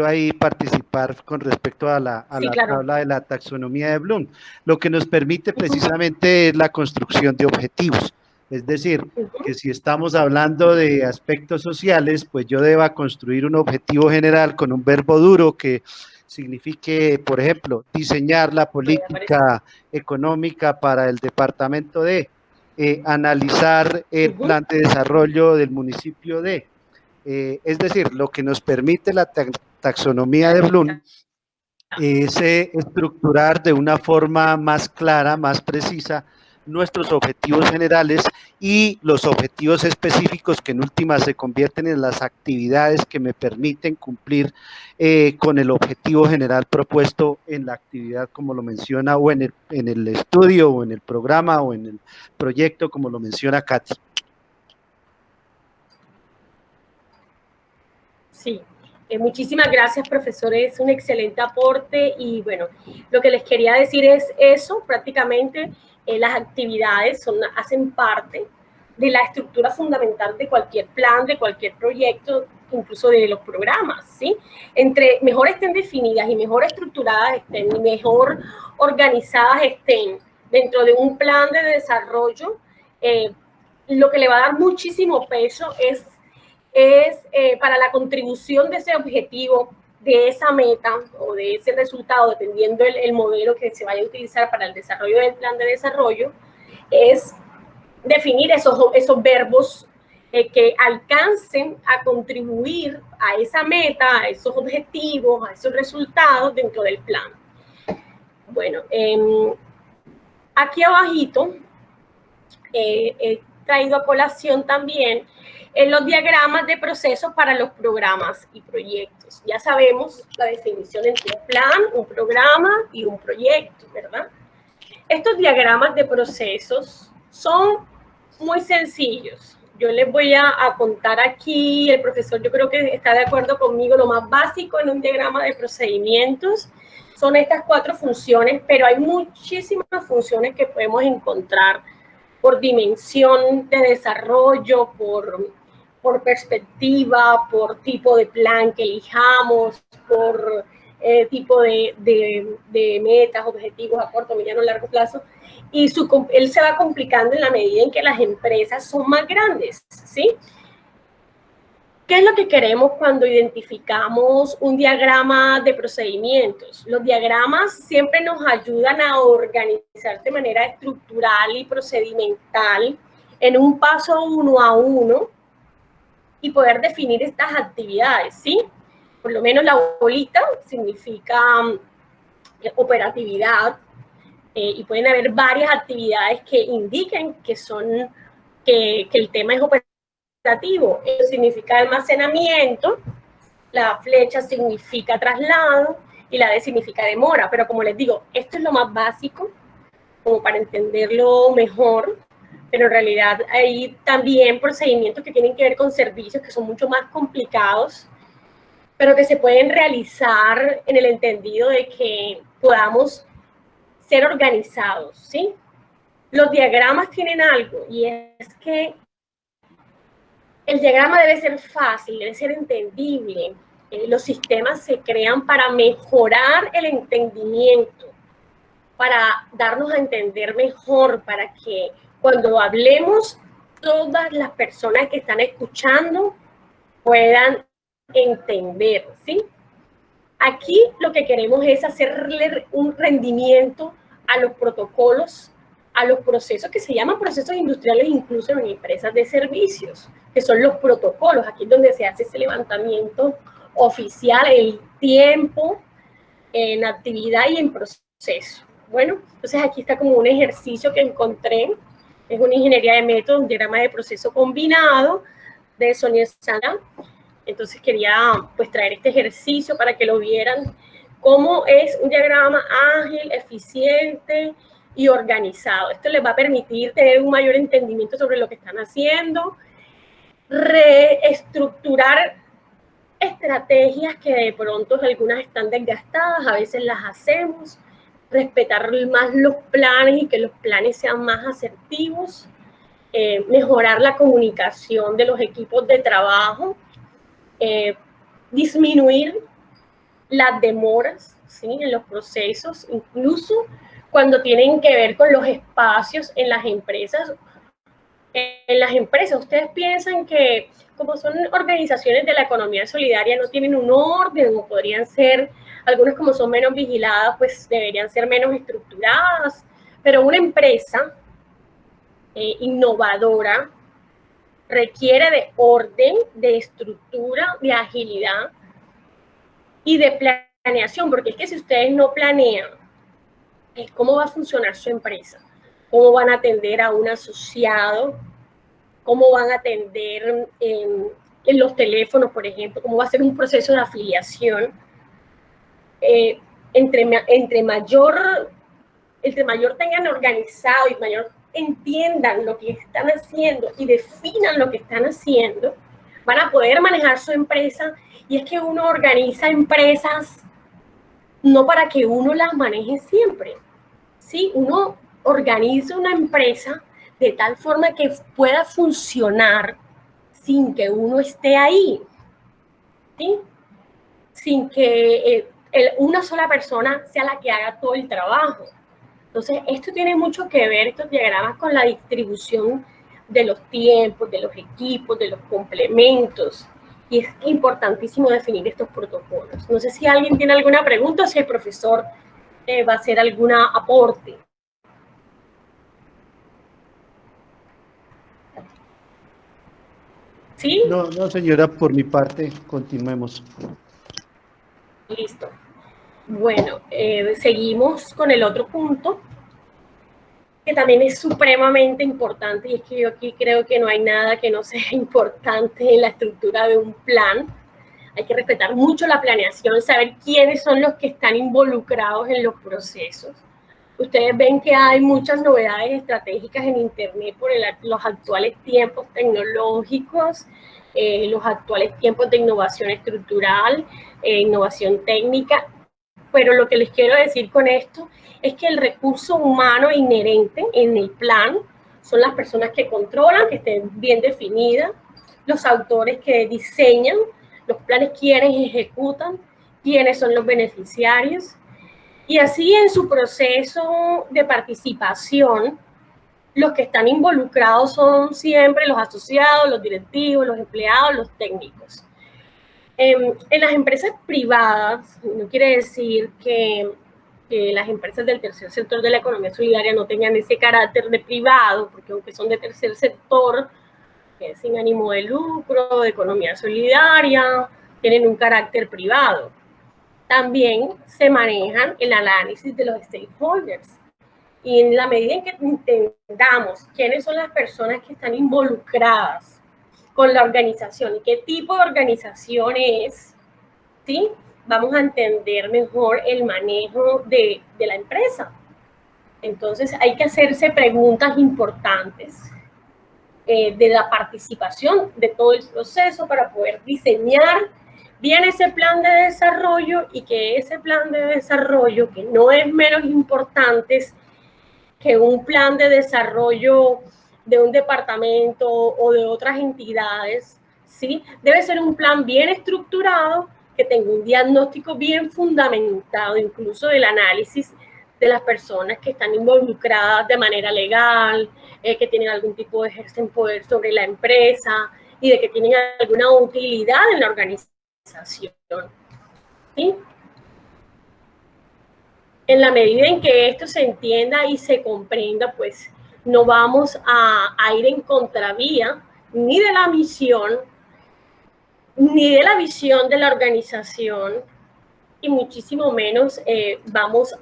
ahí participar con respecto a la claro. tabla de la taxonomía de Bloom. Lo que nos permite precisamente es la construcción de objetivos. Es decir, que si estamos hablando de aspectos sociales, pues yo deba construir un objetivo general con un verbo duro que signifique, por ejemplo, diseñar la política económica para el departamento de, analizar el plan de desarrollo del municipio de. Es decir, lo que nos permite la taxonomía de Bloom es estructurar de una forma más clara, más precisa, nuestros objetivos generales y los objetivos específicos que en última se convierten en las actividades que me permiten cumplir con el objetivo general propuesto en la actividad, como lo menciona, o en el estudio, o en el programa, o en el proyecto, como lo menciona Katy. Sí, muchísimas gracias, profesor, es un excelente aporte y bueno, lo que les quería decir es eso, prácticamente las actividades hacen parte de la estructura fundamental de cualquier plan, de cualquier proyecto, incluso de los programas, ¿sí? Entre mejor estén definidas y mejor estructuradas estén y mejor organizadas estén dentro de un plan de desarrollo, lo que le va a dar muchísimo peso es para la contribución de ese objetivo, de esa meta o de ese resultado, dependiendo el modelo que se vaya a utilizar para el desarrollo del plan de desarrollo, es definir esos verbos que alcancen a contribuir a esa meta, a esos objetivos, a esos resultados dentro del plan. Bueno, aquí abajito he traído a colación también los diagramas de procesos para los programas y proyectos. Ya sabemos la definición entre un plan, un programa y un proyecto, ¿verdad? Estos diagramas de procesos son muy sencillos. Yo les voy a contar aquí, el profesor yo creo que está de acuerdo conmigo, lo más básico en un diagrama de procedimientos son estas 4 funciones, pero hay muchísimas funciones que podemos encontrar por dimensión de desarrollo, por perspectiva, por tipo de plan que elijamos, por tipo de metas, objetivos a corto, mediano, largo plazo, y él se va complicando en la medida en que las empresas son más grandes, ¿sí? ¿Qué es lo que queremos cuando identificamos un diagrama de procedimientos? Los diagramas siempre nos ayudan a organizar de manera estructural y procedimental en un paso 1 a 1 y poder definir estas actividades, ¿sí? Por lo menos la bolita significa operatividad y pueden haber varias actividades que indiquen que el tema es operativo. Eso significa almacenamiento, la flecha significa traslado y la D significa demora, pero como les digo, esto es lo más básico, como para entenderlo mejor, pero en realidad hay también procedimientos que tienen que ver con servicios que son mucho más complicados, pero que se pueden realizar en el entendido de que podamos ser organizados, ¿sí? Los diagramas tienen algo, y es que el diagrama debe ser fácil, debe ser entendible. Los sistemas se crean para mejorar el entendimiento, para darnos a entender mejor, para que cuando hablemos, todas las personas que están escuchando puedan entender, ¿sí? Aquí lo que queremos es hacerle un rendimiento a los protocolos, a los procesos que se llaman procesos industriales, incluso en empresas de servicios, que son los protocolos. Aquí es donde se hace ese levantamiento oficial, el tiempo, en actividad y en proceso. Bueno, entonces aquí está como un ejercicio que encontré, es una ingeniería de método, un diagrama de proceso combinado de Sonia Sana. Entonces quería pues traer este ejercicio para que lo vieran, cómo es un diagrama ágil, eficiente y organizado. Esto les va a permitir tener un mayor entendimiento sobre lo que están haciendo, reestructurar estrategias que de pronto algunas están desgastadas, a veces las hacemos, respetar más los planes y que los planes sean más asertivos, mejorar la comunicación de los equipos de trabajo, disminuir las demoras, ¿sí?, en los procesos, incluso cuando tienen que ver con los espacios en las empresas. Ustedes piensan que como son organizaciones de la economía solidaria no tienen un orden, o podrían ser, algunas como son menos vigiladas, pues deberían ser menos estructuradas, pero una empresa innovadora requiere de orden, de estructura, de agilidad y de planeación, porque es que si ustedes no planean, ¿cómo va a funcionar su empresa? ¿Cómo van a atender a un asociado? ¿Cómo van a atender en los teléfonos, por ejemplo? ¿Cómo va a ser un proceso de afiliación? Entre mayor tengan organizado y mayor entiendan lo que están haciendo y definan lo que están haciendo, van a poder manejar su empresa. Y es que uno organiza empresas no para que uno las maneje siempre, ¿sí? Uno organiza una empresa de tal forma que pueda funcionar sin que uno esté ahí, ¿sí? Sin que una sola persona sea la que haga todo el trabajo. Entonces, esto tiene mucho que ver, estos diagramas, con la distribución de los tiempos, de los equipos, de los complementos. Y es importantísimo definir estos protocolos. No sé si alguien tiene alguna pregunta, si el profesor va a hacer algún aporte. ¿Sí? No, señora, por mi parte, continuemos. Listo. Bueno, seguimos con el otro punto, que también es supremamente importante, y es que yo aquí creo que no hay nada que no sea importante en la estructura de un plan. Hay que respetar mucho la planeación, saber quiénes son los que están involucrados en los procesos. Ustedes ven que hay muchas novedades estratégicas en Internet por los actuales tiempos tecnológicos, los actuales tiempos de innovación estructural, innovación técnica. Pero lo que les quiero decir con esto es que el recurso humano inherente en el plan son las personas que controlan, que estén bien definidas, los autores que diseñan los planes, quienes ejecutan, quiénes son los beneficiarios. Y así en su proceso de participación, los que están involucrados son siempre los asociados, los directivos, los empleados, los técnicos. En las empresas privadas, no quiere decir que las empresas del tercer sector de la economía solidaria no tengan ese carácter de privado, porque aunque son de tercer sector, sin ánimo de lucro, de economía solidaria, tienen un carácter privado. También se manejan el análisis de los stakeholders. Y en la medida en que entendamos quiénes son las personas que están involucradas con la organización y qué tipo de organización es, ¿sí?, vamos a entender mejor el manejo de la empresa. Entonces hay que hacerse preguntas importantes de la participación de todo el proceso para poder diseñar viene ese plan de desarrollo y que ese plan de desarrollo, que no es menos importante que un plan de desarrollo de un departamento o de otras entidades, ¿sí? Debe ser un plan bien estructurado, que tenga un diagnóstico bien fundamentado, incluso del análisis de las personas que están involucradas de manera legal, que tienen algún tipo de ejercen poder sobre la empresa y de que tienen alguna utilidad en la organización, ¿sí? En la medida en que esto se entienda y se comprenda, pues no vamos a ir en contravía ni de la misión, ni de la visión de la organización, y muchísimo menos vamos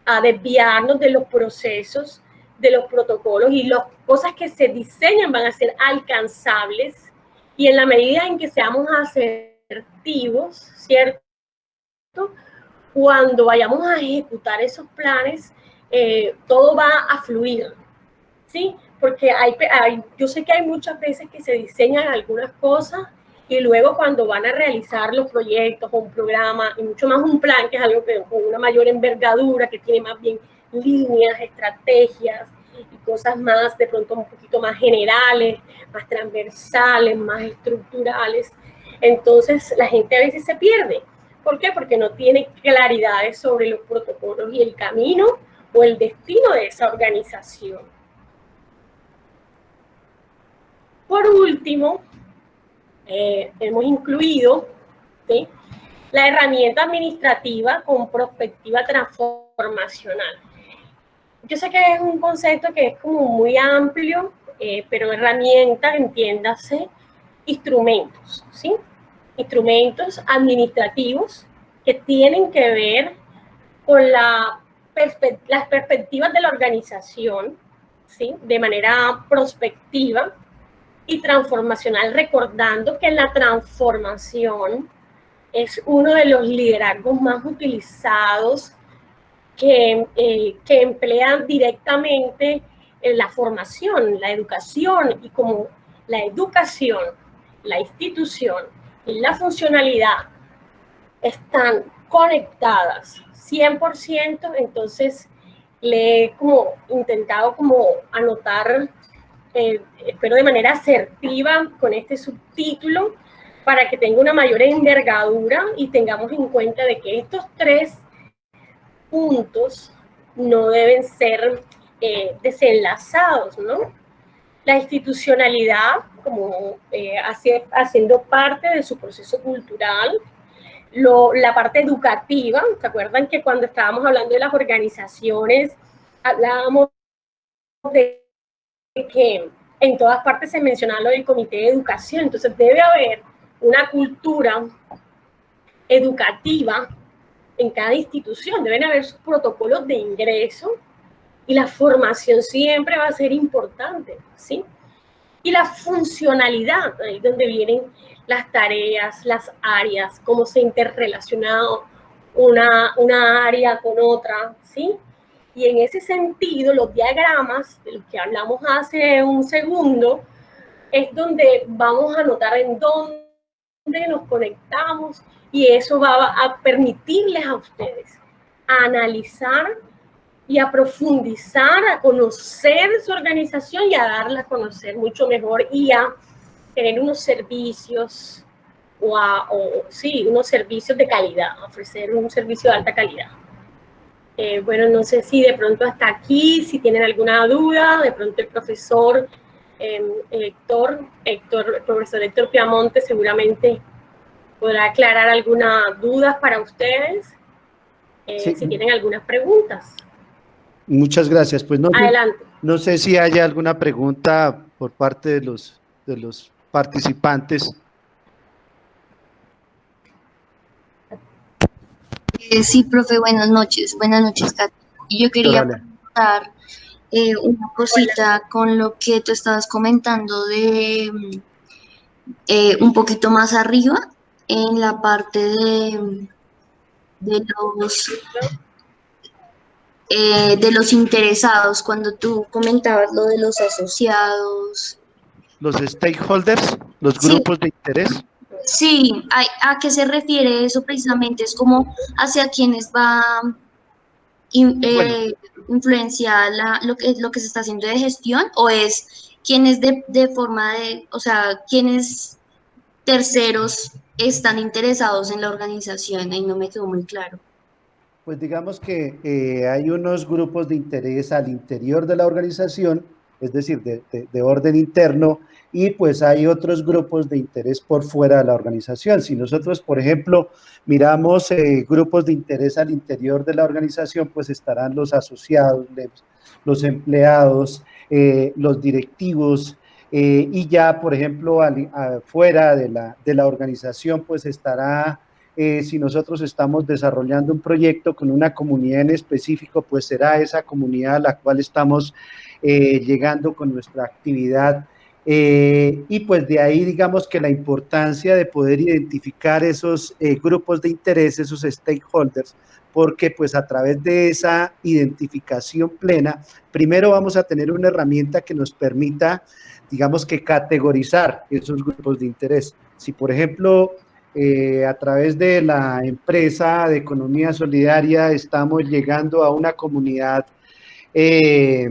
a desviarnos de los procesos, de los protocolos, y las cosas que se diseñan van a ser alcanzables, y en la medida en que seamos asertivos, ¿cierto? Cuando vayamos a ejecutar esos planes, todo va a fluir, ¿sí? Porque yo sé que hay muchas veces que se diseñan algunas cosas y luego cuando van a realizar los proyectos o un programa, y mucho más un plan, que es algo que con una mayor envergadura, que tiene más bien líneas, estrategias y cosas más, de pronto un poquito más generales, más transversales, más estructurales, entonces la gente a veces se pierde. ¿Por qué? Porque no tiene claridades sobre los protocolos y el camino o el destino de esa organización. Por último, hemos incluido, ¿sí?, la herramienta administrativa con perspectiva transformacional. Yo sé que es un concepto que es como muy amplio, pero herramienta, entiéndase, instrumentos, ¿sí? Instrumentos administrativos que tienen que ver con las perspectivas de la organización, ¿sí?, de manera prospectiva y transformacional, recordando que la transformación es uno de los liderazgos más utilizados que emplean directamente la formación, la educación, y como la educación, la institución y la funcionalidad están conectadas 100%, entonces le he como intentado como anotar, espero de manera asertiva con este subtítulo, para que tenga una mayor envergadura y tengamos en cuenta de que estos tres puntos no deben ser desenlazados, ¿no? La institucionalidad, como haciendo parte de su proceso cultural, la parte educativa. ¿Se acuerdan que cuando estábamos hablando de las organizaciones, hablábamos de que en todas partes se mencionaba lo del comité de educación? Entonces debe haber una cultura educativa en cada institución, deben haber sus protocolos de ingreso, y la formación siempre va a ser importante, ¿sí? Y la funcionalidad, ahí es donde vienen las tareas, las áreas, cómo se interrelacionado una área con otra, ¿sí? Y en ese sentido, los diagramas de los que hablamos hace un segundo, es donde vamos a notar en dónde nos conectamos, y eso va a permitirles a ustedes a analizar y a profundizar, a conocer su organización y a darla a conocer mucho mejor, y a tener unos servicios, sí, unos servicios de calidad, ofrecer un servicio de alta calidad. Bueno, no sé si de pronto hasta aquí, si tienen alguna duda, de pronto el profesor el profesor Héctor Piamonte seguramente podrá aclarar algunas dudas para ustedes, Sí. si tienen algunas preguntas. Muchas gracias. Pues no, Adelante. no sé si haya alguna pregunta por parte de los participantes. Sí, profe, buenas noches, Katy. Y yo quería preguntar una cosita con lo que tú estabas comentando de un poquito más arriba, en la parte de los interesados, cuando tú comentabas lo de los asociados. Los stakeholders, los Sí. grupos de interés. Sí, ¿a qué se refiere eso precisamente? ¿Es como hacia quienes va in- Bueno, eh, influenciar lo que se está haciendo de gestión o es quienes de forma de, o sea, quienes terceros están interesados en la organización? Ahí no me quedó muy claro. pues digamos que hay unos grupos de interés al interior de la organización, es decir, de orden interno, y pues hay otros grupos de interés por fuera de la organización. Si nosotros, por ejemplo, miramos grupos de interés al interior de la organización, pues estarán los asociados, los empleados, los directivos, y ya, por ejemplo, fuera de la organización, pues estará si nosotros estamos desarrollando un proyecto con una comunidad en específico, pues será esa comunidad a la cual estamos llegando con nuestra actividad. Y pues de ahí digamos que la importancia de poder identificar esos grupos de interés, esos stakeholders, porque pues a través de esa identificación plena, primero vamos a tener una herramienta que nos permita, digamos que categorizar esos grupos de interés. Si por ejemplo a través de la empresa de economía solidaria estamos llegando a una comunidad, eh,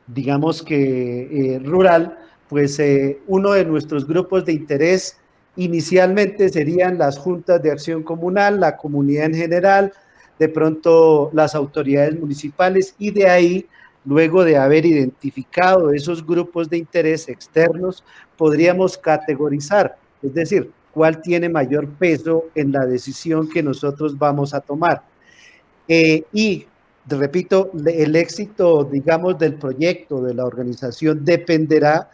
digamos que rural, pues uno de nuestros grupos de interés inicialmente serían las juntas de acción comunal, la comunidad en general, de pronto las autoridades municipales y de ahí, luego de haber identificado esos grupos de interés externos, podríamos categorizar, es decir, cuál tiene mayor peso en la decisión que nosotros vamos a tomar. Y repito, el éxito, digamos, del proyecto, de la organización, dependerá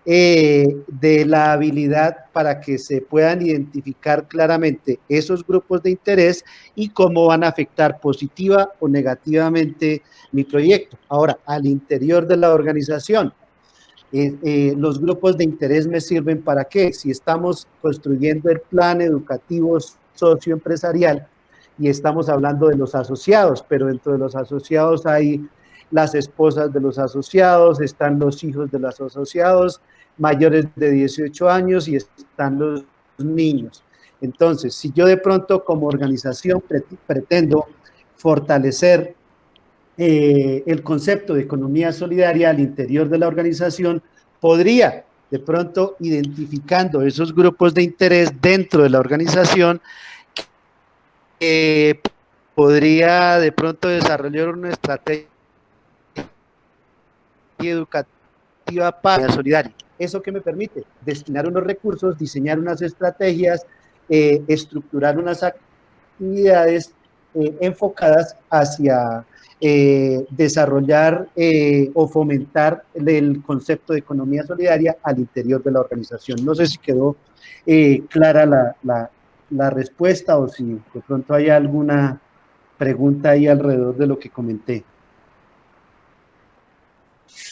de la habilidad para que se puedan identificar claramente esos grupos de interés y cómo van a afectar positiva o negativamente mi proyecto. Ahora, al interior de la organización, los grupos de interés me sirven para qué? Si estamos construyendo el plan educativo socioempresarial y estamos hablando de los asociados, pero dentro de los asociados hay las esposas de los asociados, están los hijos de los asociados mayores de 18 años y están los niños. Entonces, si yo de pronto como organización pretendo fortalecer el concepto de economía solidaria al interior de la organización, podría de pronto identificando esos grupos de interés dentro de la organización, eh, podría de pronto desarrollar una estrategia educativa para la solidaria. ¿Eso qué me permite? Destinar unos recursos, diseñar unas estrategias, estructurar unas actividades enfocadas hacia desarrollar o fomentar el concepto de economía solidaria al interior de la organización. No sé si quedó clara la respuesta o si de pronto hay alguna pregunta ahí alrededor de lo que comenté.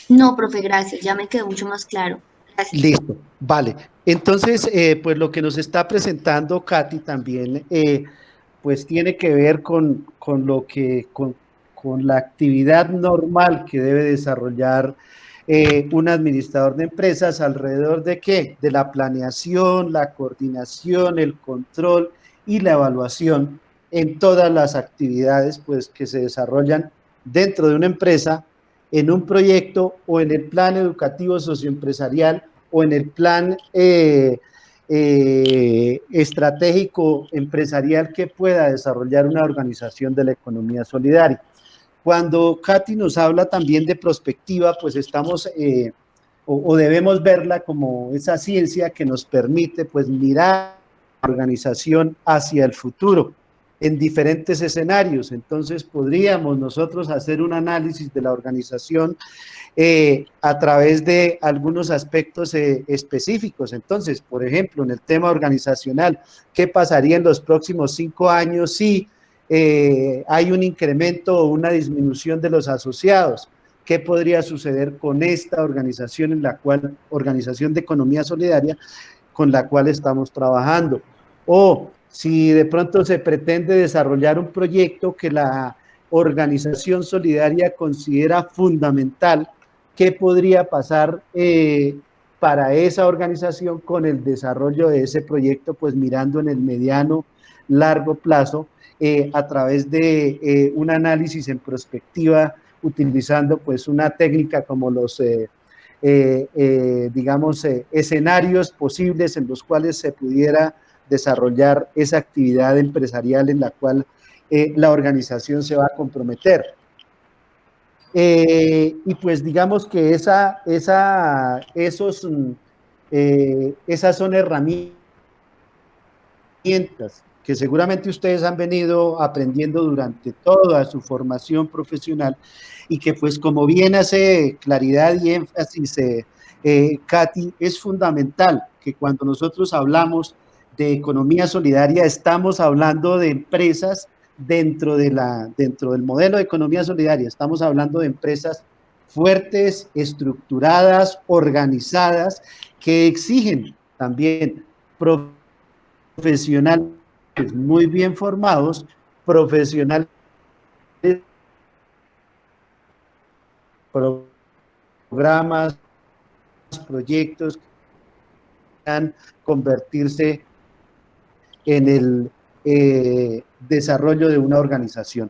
No, profe, gracias, ya me quedó mucho más claro. Gracias. Listo, vale. Entonces, pues lo que nos está presentando Katy también, pues tiene que ver con lo que, con la actividad normal que debe desarrollar un administrador de empresas alrededor de qué? De la planeación, la coordinación, el control y la evaluación en todas las actividades pues, que se desarrollan dentro de una empresa, en un proyecto o en el plan educativo socioempresarial o en el plan estratégico empresarial que pueda desarrollar una organización de la economía solidaria. Cuando Katy nos habla también de prospectiva, pues estamos o debemos verla como esa ciencia que nos permite pues mirar la organización hacia el futuro en diferentes escenarios. Entonces podríamos nosotros hacer un análisis de la organización a través de algunos aspectos específicos. Entonces, por ejemplo, en el tema organizacional, ¿qué pasaría en los próximos 5 años si hay un incremento o una disminución de los asociados? ¿Qué podría suceder con esta organización organización de economía solidaria con la cual estamos trabajando? O si de pronto se pretende desarrollar un proyecto que la organización solidaria considera fundamental, ¿qué podría pasar para esa organización con el desarrollo de ese proyecto, pues mirando en el mediano, largo plazo, a través de un análisis en prospectiva, utilizando pues una técnica como los, digamos, escenarios posibles en los cuales se pudiera desarrollar esa actividad empresarial en la cual la organización se va a comprometer. Y pues digamos que esas son herramientas que seguramente ustedes han venido aprendiendo durante toda su formación profesional y que pues como bien hace claridad y énfasis Katy, es fundamental que cuando nosotros hablamos de economía solidaria estamos hablando de empresas dentro del modelo de economía solidaria, estamos hablando de empresas fuertes, estructuradas, organizadas, que exigen también profesionales muy bien formados, profesionales, programas, proyectos que puedan convertirse en el desarrollo de una organización.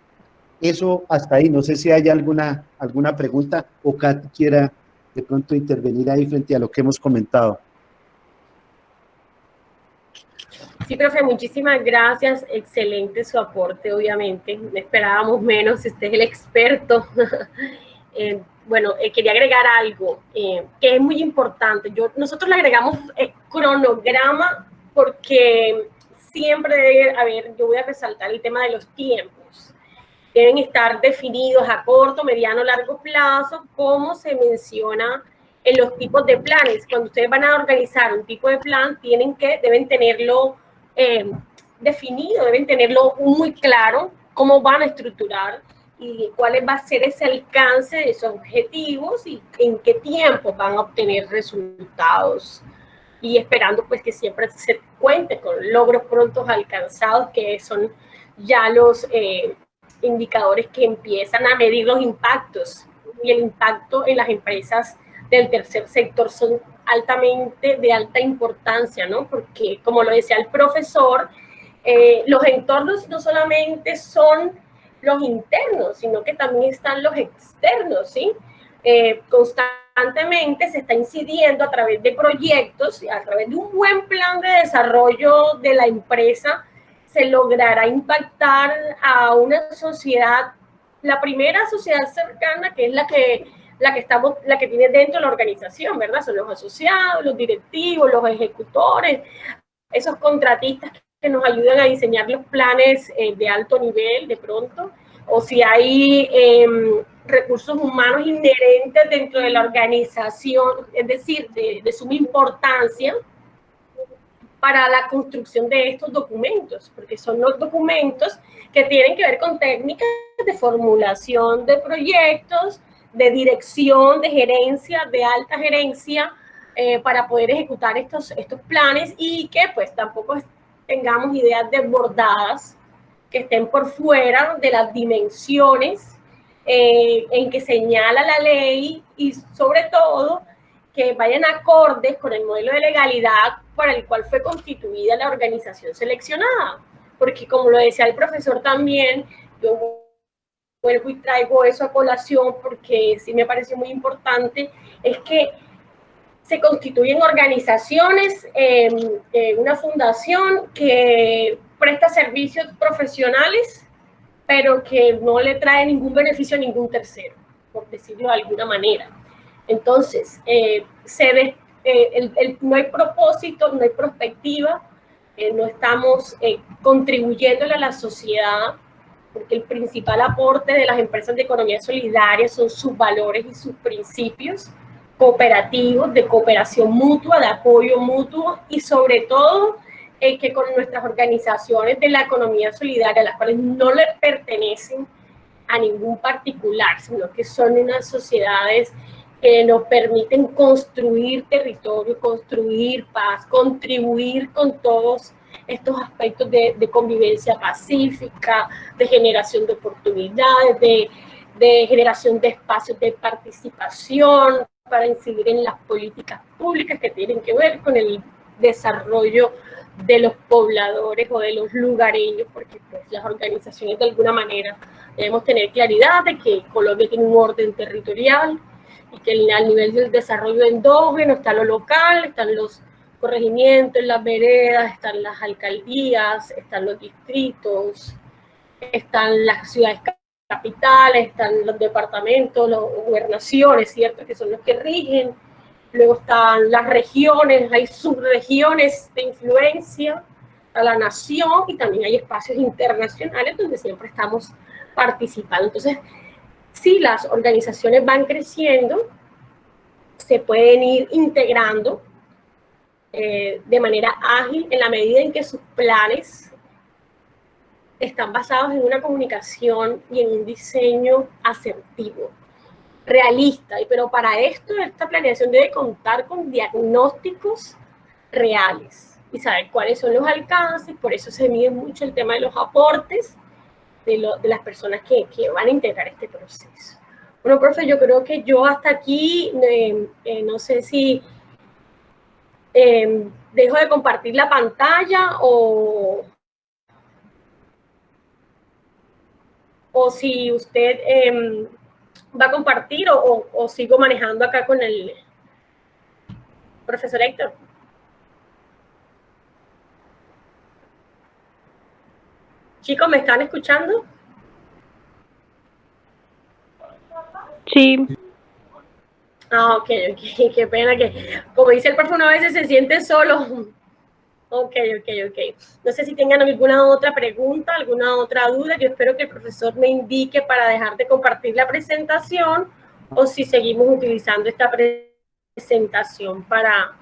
Eso hasta ahí, no sé si hay alguna pregunta o Katy quiera de pronto intervenir ahí frente a lo que hemos comentado. Sí, profe, muchísimas gracias. Excelente su aporte, obviamente. Esperábamos menos, usted es el experto. Bueno, quería agregar algo que es muy importante. Nosotros le agregamos cronograma porque siempre debe haber, yo voy a resaltar el tema de los tiempos. Deben estar definidos a corto, mediano, largo plazo, como se menciona en los tipos de planes. Cuando ustedes van a organizar un tipo de plan, deben tenerlo definido, deben tenerlo muy claro, cómo van a estructurar y cuál va a ser ese alcance de esos objetivos y en qué tiempo van a obtener resultados. Y esperando pues que siempre se cuente con logros prontos alcanzados, que son ya los indicadores que empiezan a medir los impactos. Y el impacto en las empresas del tercer sector son altamente de alta importancia, ¿no? Porque, como lo decía el profesor, los entornos no solamente son los internos, sino que también están los externos, ¿sí? Constantemente se está incidiendo a través de proyectos, a través de un buen plan de desarrollo de la empresa, se logrará impactar a una sociedad, la primera sociedad cercana, que es la que tiene dentro de la organización, ¿verdad? Son los asociados, los directivos, los ejecutores, esos contratistas que nos ayudan a diseñar los planes de alto nivel de pronto, o si hay recursos humanos inherentes dentro de la organización, es decir, de suma importancia para la construcción de estos documentos, porque son los documentos que tienen que ver con técnicas de formulación de proyectos, de dirección, de gerencia, de alta gerencia, para poder ejecutar estos planes y que pues tampoco tengamos ideas desbordadas que estén por fuera de las dimensiones en que señala la ley y sobre todo que vayan acordes con el modelo de legalidad para el cual fue constituida la organización seleccionada. Porque como lo decía el profesor también, yo vuelvo y traigo eso a colación porque sí me pareció muy importante, es que se constituyen organizaciones, una fundación que presta servicios profesionales, pero que no le trae ningún beneficio a ningún tercero, por decirlo de alguna manera. Entonces, no hay propósito, no hay perspectiva, no estamos contribuyéndole a la sociedad, porque el principal aporte de las empresas de economía solidaria son sus valores y sus principios cooperativos, de cooperación mutua, de apoyo mutuo y sobre todo que con nuestras organizaciones de la economía solidaria, las cuales no le pertenecen a ningún particular, sino que son unas sociedades que nos permiten construir territorio, construir paz, contribuir con todos estos aspectos de convivencia pacífica, de generación de oportunidades, de generación de espacios de participación, para incidir en las políticas públicas que tienen que ver con el desarrollo de los pobladores o de los lugareños, porque pues, las organizaciones de alguna manera debemos tener claridad de que Colombia tiene un orden territorial y que al nivel del desarrollo endógeno está lo local, están los corregimientos, las veredas, están las alcaldías, están los distritos, están las ciudades capitales, están los departamentos, las gobernaciones, ¿cierto? Que son los que rigen. Luego están las regiones, hay subregiones de influencia a la nación y también hay espacios internacionales donde siempre estamos participando. Entonces, si las organizaciones van creciendo, se pueden ir integrando de manera ágil en la medida en que sus planes están basados en una comunicación y en un diseño asertivo, realista, pero para esto esta planeación debe contar con diagnósticos reales y saber cuáles son los alcances. Por eso se mide mucho el tema de los aportes de las personas que van a integrar este proceso. Bueno, profe, yo creo que yo hasta aquí, no sé si dejo de compartir la pantalla o si usted va a compartir o sigo manejando acá con el profesor Héctor. Chicos, ¿me están escuchando? Sí. Ah, ok, qué pena que, como dice el profe, uno a veces se siente solo. Ok. No sé si tengan alguna otra pregunta, alguna otra duda. Yo espero que el profesor me indique para dejar de compartir la presentación o si seguimos utilizando esta presentación para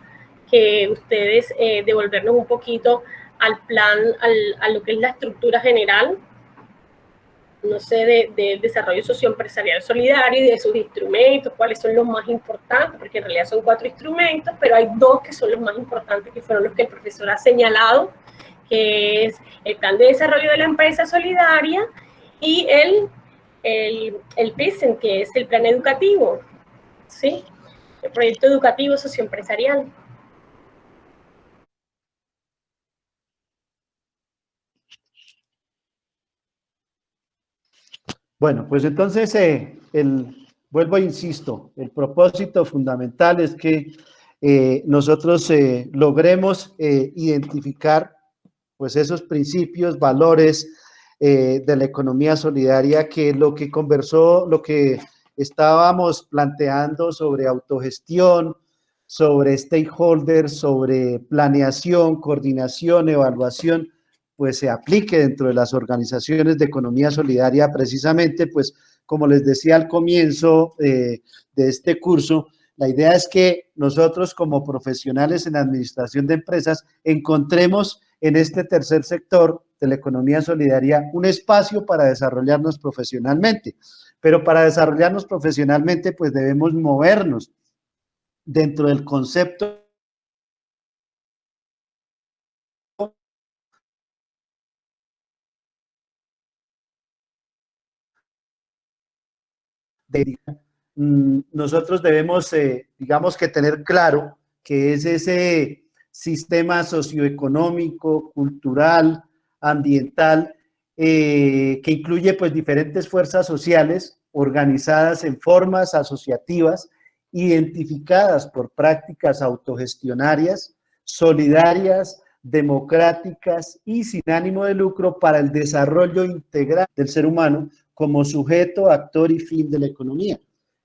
que ustedes devolvernos un poquito al plan, a lo que es la estructura general, no sé, de desarrollo socioempresarial solidario y de sus instrumentos, cuáles son los más importantes, porque en realidad son 4 instrumentos, pero hay 2 que son los más importantes, que fueron los que el profesor ha señalado, que es el plan de desarrollo de la empresa solidaria y el PISEN, que es el plan educativo, ¿sí? El proyecto educativo socioempresarial. Bueno, pues entonces, vuelvo e insisto, el propósito fundamental es que nosotros logremos identificar pues esos principios, valores de la economía solidaria, que lo que conversó, lo que estábamos planteando sobre autogestión, sobre stakeholders, sobre planeación, coordinación, evaluación, pues se aplique dentro de las organizaciones de economía solidaria, precisamente, pues como les decía al comienzo de este curso, la idea es que nosotros como profesionales en administración de empresas encontremos en este tercer sector de la economía solidaria un espacio para desarrollarnos profesionalmente, pero para desarrollarnos profesionalmente pues debemos movernos dentro del concepto nosotros debemos, digamos que tener claro que es ese sistema socioeconómico, cultural, ambiental, que incluye pues diferentes fuerzas sociales organizadas en formas asociativas, identificadas por prácticas autogestionarias, solidarias, democráticas y sin ánimo de lucro para el desarrollo integral del ser humano como sujeto, actor y fin de la economía.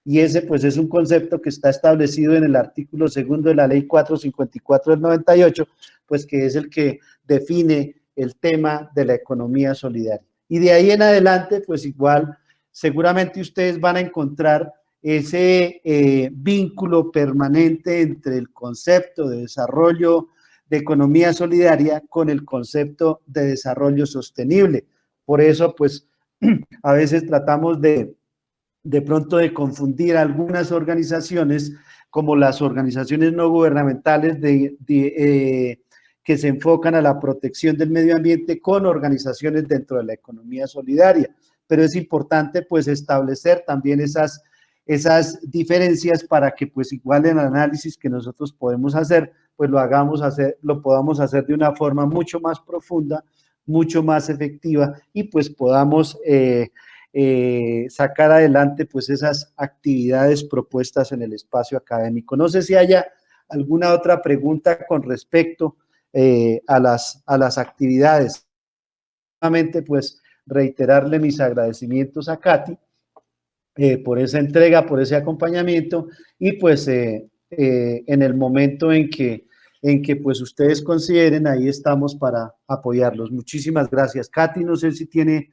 Y ese pues es un concepto que está establecido en el artículo 2 de la ley 454 del 98, pues que es el que define el tema de la economía solidaria. Y de ahí en adelante, pues igual, seguramente ustedes van a encontrar ese vínculo permanente entre el concepto de desarrollo de economía solidaria con el concepto de desarrollo sostenible. Por eso, pues, a veces tratamos de pronto de confundir algunas organizaciones como las organizaciones no gubernamentales que se enfocan a la protección del medio ambiente con organizaciones dentro de la economía solidaria. pero es importante pues establecer también esas diferencias para que pues igual en el análisis que nosotros podemos hacer, pues lo podamos hacer de una forma mucho más profunda, mucho más efectiva y pues podamos sacar adelante pues esas actividades propuestas en el espacio académico. No sé si haya alguna otra pregunta con respecto a las actividades. Nuevamente pues reiterarle mis agradecimientos a Katy por esa entrega, por ese acompañamiento y pues en el momento en que pues ustedes consideren, ahí estamos para apoyarlos. Muchísimas gracias. Katy, no sé si tiene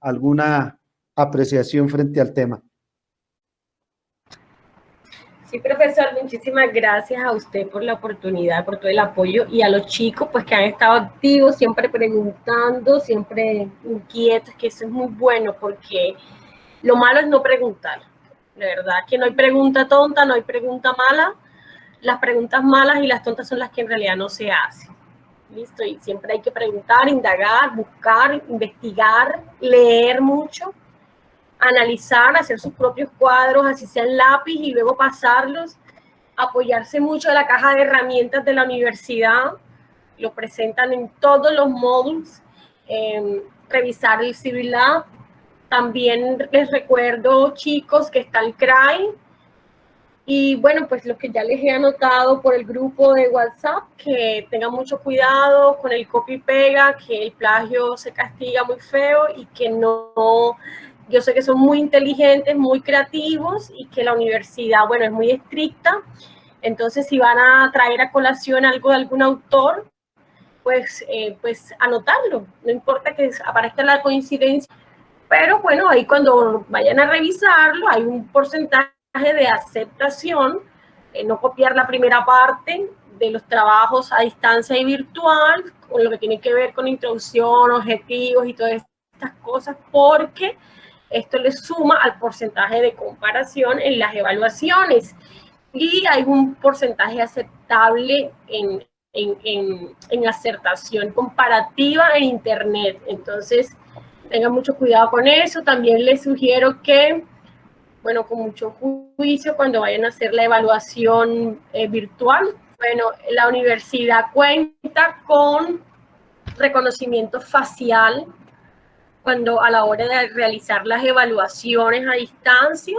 alguna apreciación frente al tema. Sí, profesor, muchísimas gracias a usted por la oportunidad, por todo el apoyo y a los chicos pues que han estado activos, siempre preguntando, siempre inquietos, que eso es muy bueno porque lo malo es no preguntar. De verdad que no hay pregunta tonta, no hay pregunta mala. Las preguntas malas y las tontas son las que en realidad no se hacen. ¿Listo? Y siempre hay que preguntar, indagar, buscar, investigar, leer mucho, analizar, hacer sus propios cuadros, así sea en lápiz y luego pasarlos, apoyarse mucho de la caja de herramientas de la universidad, lo presentan en todos los módulos, revisar el Civil Lab. También les recuerdo, chicos, que está el CRAI. Y bueno, pues lo que ya les he anotado por el grupo de WhatsApp, que tengan mucho cuidado con el copy y pega, que el plagio se castiga muy feo y que no, yo sé que son muy inteligentes, muy creativos y que la universidad, bueno, es muy estricta. Entonces, si van a traer a colación algo de algún autor, pues anotarlo. No importa que aparezca la coincidencia, pero bueno, ahí cuando vayan a revisarlo, hay un porcentaje de aceptación, no copiar la primera parte de los trabajos a distancia y virtual, con lo que tiene que ver con introducción, objetivos y todas estas cosas, porque esto le suma al porcentaje de comparación en las evaluaciones y hay un porcentaje aceptable en acertación comparativa en Internet. Entonces, tengan mucho cuidado con eso. También les sugiero que, bueno, con mucho juicio cuando vayan a hacer la evaluación virtual. Bueno, la universidad cuenta con reconocimiento facial cuando a la hora de realizar las evaluaciones a distancia.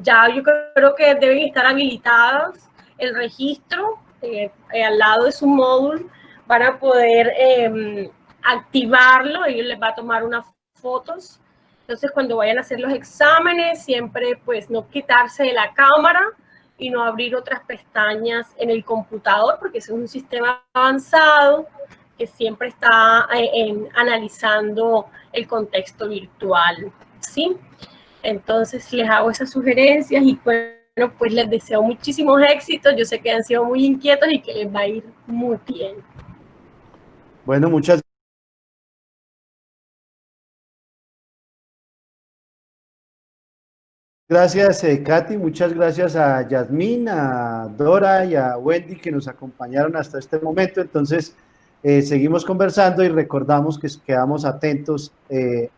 Ya yo creo que deben estar habilitadas el registro al lado de su módulo. Van a poder activarlo, ellos les va a tomar unas fotos. Entonces, cuando vayan a hacer los exámenes, siempre pues no quitarse de la cámara y no abrir otras pestañas en el computador, porque es un sistema avanzado que siempre está analizando el contexto virtual, ¿sí? Entonces, les hago esas sugerencias y bueno, pues les deseo muchísimos éxitos. Yo sé que han sido muy inquietos y que les va a ir muy bien. Bueno, muchas gracias, Katy. Muchas gracias a Yasmín, a Dora y a Wendy que nos acompañaron hasta este momento. Entonces, seguimos conversando y recordamos que quedamos atentos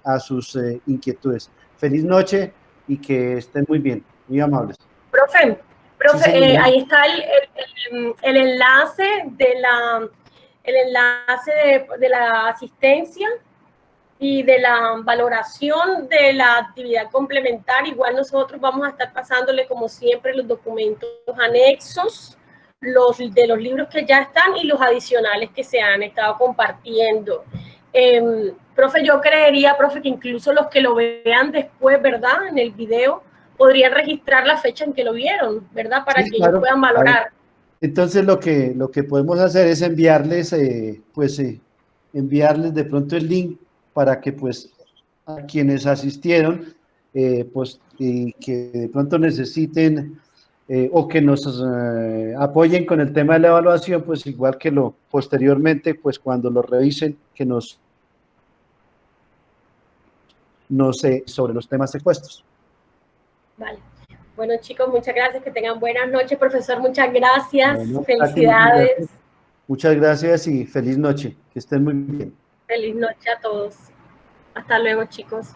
a sus inquietudes. Feliz noche y que estén muy bien, muy amables. Profe, Sí, ahí está el enlace de la asistencia y de la valoración de la actividad complementaria. Igual nosotros vamos a estar pasándole, como siempre, los documentos anexos, de los libros que ya están y los adicionales que se han estado compartiendo. Profe, yo creería, profe, que incluso los que lo vean después, ¿verdad?, en el video, podrían registrar la fecha en que lo vieron, ¿verdad?, para sí, que claro, ellos puedan valorar. Entonces, lo que podemos hacer es enviarles, enviarles de pronto el link para que, pues, a quienes asistieron, pues, y que de pronto necesiten o que nos apoyen con el tema de la evaluación, pues, igual que posteriormente, pues, cuando lo revisen, que nos sobre los temas expuestos. Vale. Bueno, chicos, muchas gracias. Que tengan buenas noches. Profesor, muchas gracias. Bueno, Felicidades. Muchas gracias y feliz noche. Que estén muy bien. Feliz noche a todos. Hasta luego, chicos.